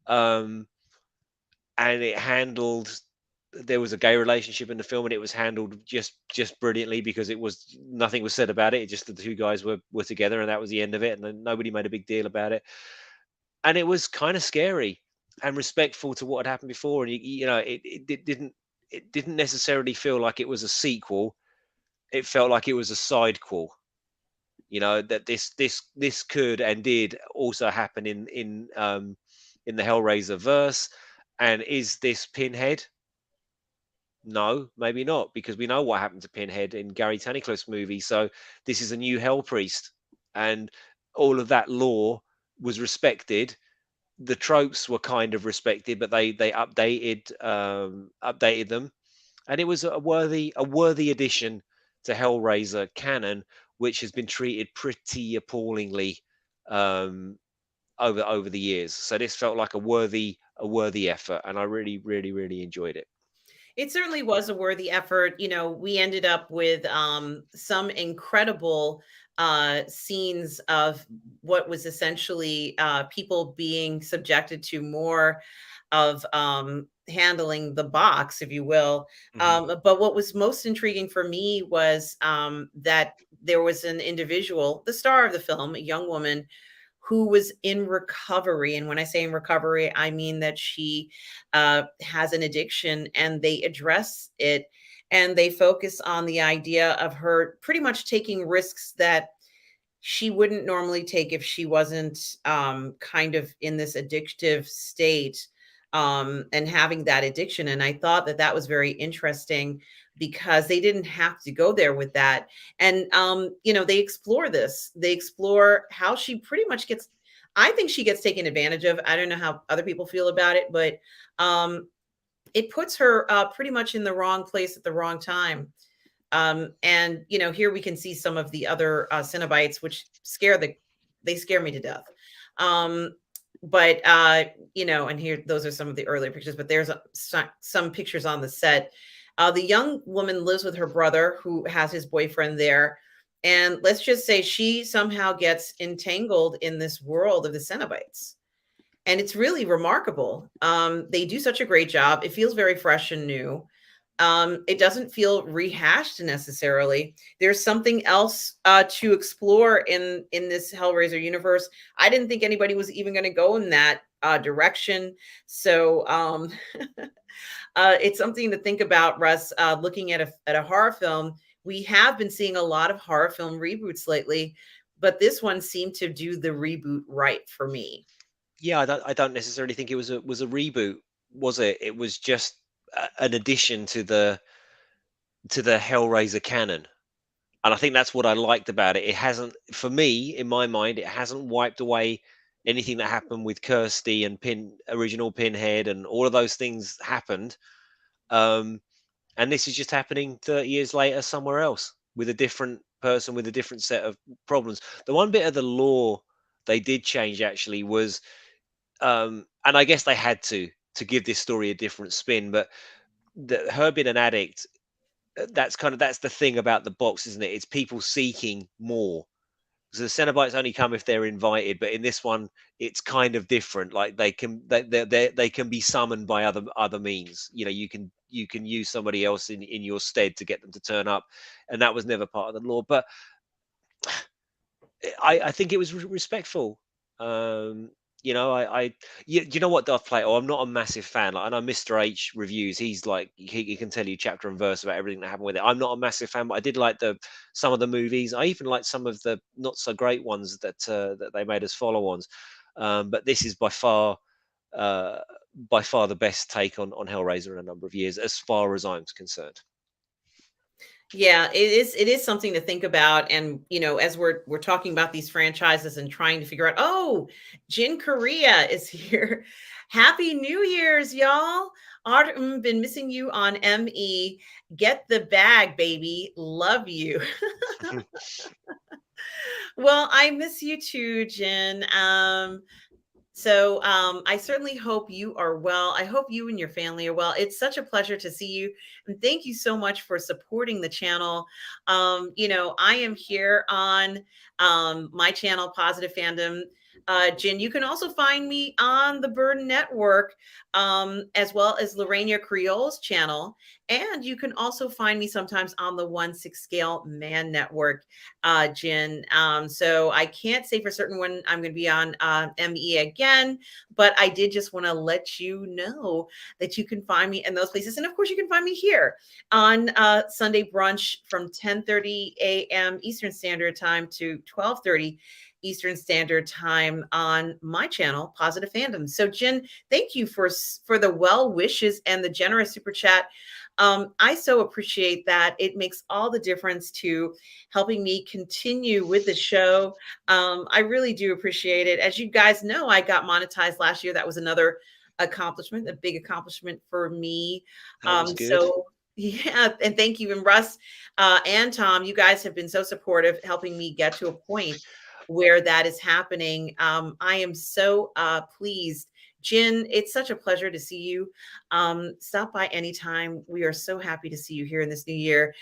um, and it handled. There was a gay relationship in the film, and it was handled just brilliantly because it was nothing was said about it. It just the two guys were together, and that was the end of it, and then nobody made a big deal about it. And it was kind of scary and respectful to what had happened before. And it didn't necessarily feel like it was a sequel. It felt like it was a sidequel. That this could and did also happen in the Hellraiser verse. And is this Pinhead? No, maybe not, because we know what happened to Pinhead in Gary Tunnicliffe's movie. So this is a new Hell Priest, and all of that lore was respected. The tropes were kind of respected, but they updated them, and it was a worthy addition to Hellraiser canon, which has been treated pretty appallingly um, over the years. So this felt like a worthy effort, and I really really really enjoyed it. It certainly was a worthy effort. We ended up with some incredible scenes of what was essentially people being subjected to more of handling the box, if you will. Hmm. But what was most intriguing for me was that there was an individual, the star of the film, a young woman who was in recovery. And when I say in recovery, I mean that she has an addiction and they address it and they focus on the idea of her pretty much taking risks that she wouldn't normally take if she wasn't kind of in this addictive state and having that addiction. And I thought that that was very interesting because they didn't have to go there with that. And, they explore this, they explore how she pretty much gets, I think she gets taken advantage of. I don't know how other people feel about it, but it puts her pretty much in the wrong place at the wrong time. And here we can see some of the other Cenobites, which they scare me to death. Um, but and here those are some of the earlier pictures. But there's some pictures on the set. The young woman lives with her brother, who has his boyfriend there, and let's just say she somehow gets entangled in this world of the Cenobites. And it's really remarkable. They do such a great job. It feels very fresh and new. It doesn't feel rehashed necessarily. There's something else to explore in this Hellraiser universe. I didn't think anybody was even going to go in that direction. So it's something to think about, Russ. Looking at a horror film, we have been seeing a lot of horror film reboots lately, but this one seemed to do the reboot right for me. Yeah, I don't necessarily think it was a reboot, was it? It was just an addition to the Hellraiser canon. And I think that's what I liked about it. It hasn't, for me, in my mind, it hasn't wiped away anything that happened with Kirsty and original Pinhead, and all of those things happened. Um, and this is just happening 30 years later somewhere else with a different person with a different set of problems. The one bit of the law they did change actually was, and I guess they had to give this story a different spin, but her being an addict, that's the thing about the box, isn't it? It's people seeking more. So the Cenobites only come if they're invited, but in this one, it's kind of different. Like they can be summoned by other means. You can use somebody else in your stead to get them to turn up, and that was never part of the law. But I think it was respectful. Um, you know what, Darth Plato? I'm not a massive fan. Like, I know Mr. H reviews. He's like he can tell you chapter and verse about everything that happened with it. I'm not a massive fan, but I did like the some of the movies. I even like some of the not so great ones that they made as follow-ons. But this is uh, by far the best take on Hellraiser in a number of years, as far as I'm concerned. Yeah, it is something to think about. And as we're talking about these franchises and trying to figure out, oh, Jin Korea is here. Happy New Year's, y'all. Been missing you on ME. Get the bag, baby. Love you. Well, I miss you too, Jin. So I certainly hope you are well. I hope you and your family are well. It's such a pleasure to see you. And thank you so much for supporting the channel. I am here on my channel, Positive Fandom. Jen, you can also find me on the Burden Network, as well as Lorena Creole's channel. And you can also find me sometimes on the 1/6 Scale Man Network, Jen. So I can't say for certain when I'm going to be on ME again, but I did just want to let you know that you can find me in those places. And of course, you can find me here on Sunday brunch from 10:30 a.m. Eastern Standard Time to 12:30 Eastern Standard Time on my channel, Positive Fandom. So, Jen, thank you for the well wishes and the generous super chat. I so appreciate that. It makes all the difference to helping me continue with the show. I really do appreciate it. As you guys know, I got monetized last year. That was another accomplishment, a big accomplishment for me. That was good. So yeah, and thank you. And Russ and Tom, you guys have been so supportive, helping me get to a point where that is happening. I am so pleased. Jen, it's such a pleasure to see you. Stop by anytime. We are so happy to see you here in this new year.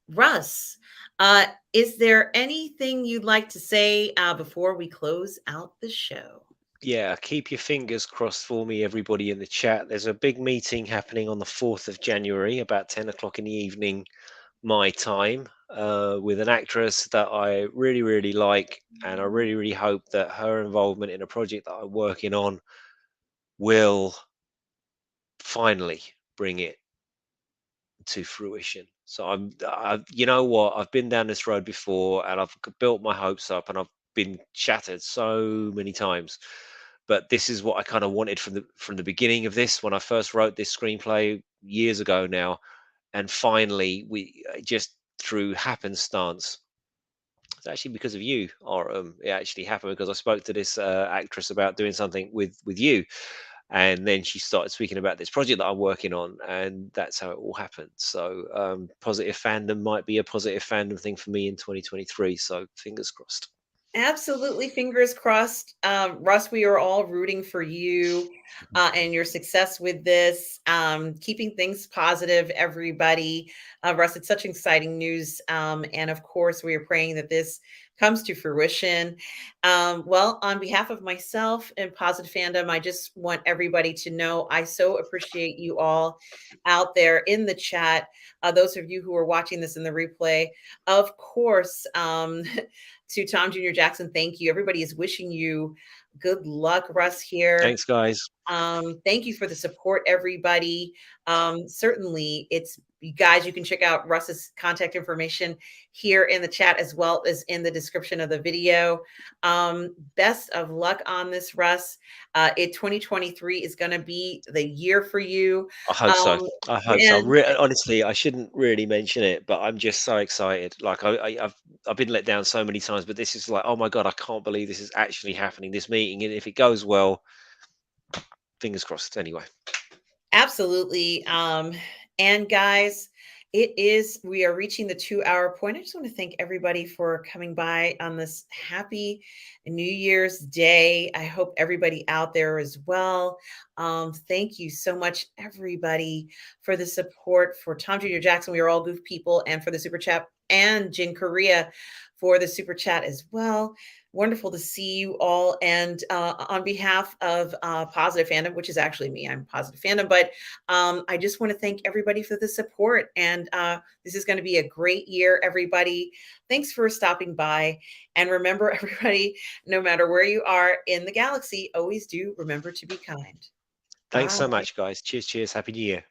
Russ, is there anything you'd like to say before we close out the show? Yeah, keep your fingers crossed for me, everybody in the chat. There's a big meeting happening on the 4th of January, about 10 o'clock in the evening, my time, with an actress that I really, really like. And I really, really hope that her involvement in a project that I'm working on will finally bring it to fruition. So you know what? I've been down this road before, and I've built my hopes up, and I've been shattered so many times. But this is what I kind of wanted from the beginning of this when I first wrote this screenplay years ago now, and finally we just through happenstance. It's actually because of you, or it actually happened because I spoke to this actress about doing something with you, and then she started speaking about this project that I'm working on, and that's how it all happened. So positive fandom might be a positive fandom thing for me in 2023. So fingers crossed. Absolutely. Fingers crossed. Russ, we are all rooting for you and your success with this, keeping things positive, everybody. Russ, it's such exciting news. And of course, we are praying that this comes to fruition. Well, on behalf of myself and Positive Fandom, I just want everybody to know I so appreciate you all out there in the chat. Those of you who are watching this in the replay, of course. To Tom Jr. Jackson, thank you. Everybody is wishing you good luck, Russ, here. Thanks, guys. Thank you for the support, everybody. Certainly, it's you guys, you can check out Russ's contact information here in the chat as well as in the description of the video. Best of luck on this, Russ. 2023 is going to be the year for you. I hope so. Um, I hope so. and Honestly, I shouldn't really mention it, but I'm just so excited. Like I've been let down so many times, but this is like, oh my god, I can't believe this is actually happening. This meeting, and if it goes well, fingers crossed. Anyway, Absolutely. And guys, we are reaching the 2 hour point. I just want to thank everybody for coming by on this happy New Year's Day. I hope everybody out there as well. Thank you so much, everybody, for the support for Tom Jr. Jackson. We are all goof people, and for the super chat, and Jin Korea for the super chat as well. Wonderful to see you all. And on behalf of Positive Fandom, which is actually me, I'm Positive Fandom, but I just want to thank everybody for the support. And this is going to be a great year, everybody. Thanks for stopping by. And remember, everybody, no matter where you are in the galaxy, always do remember to be kind. thanks so Bye. much, guys. Cheers, cheers. Happy New Year.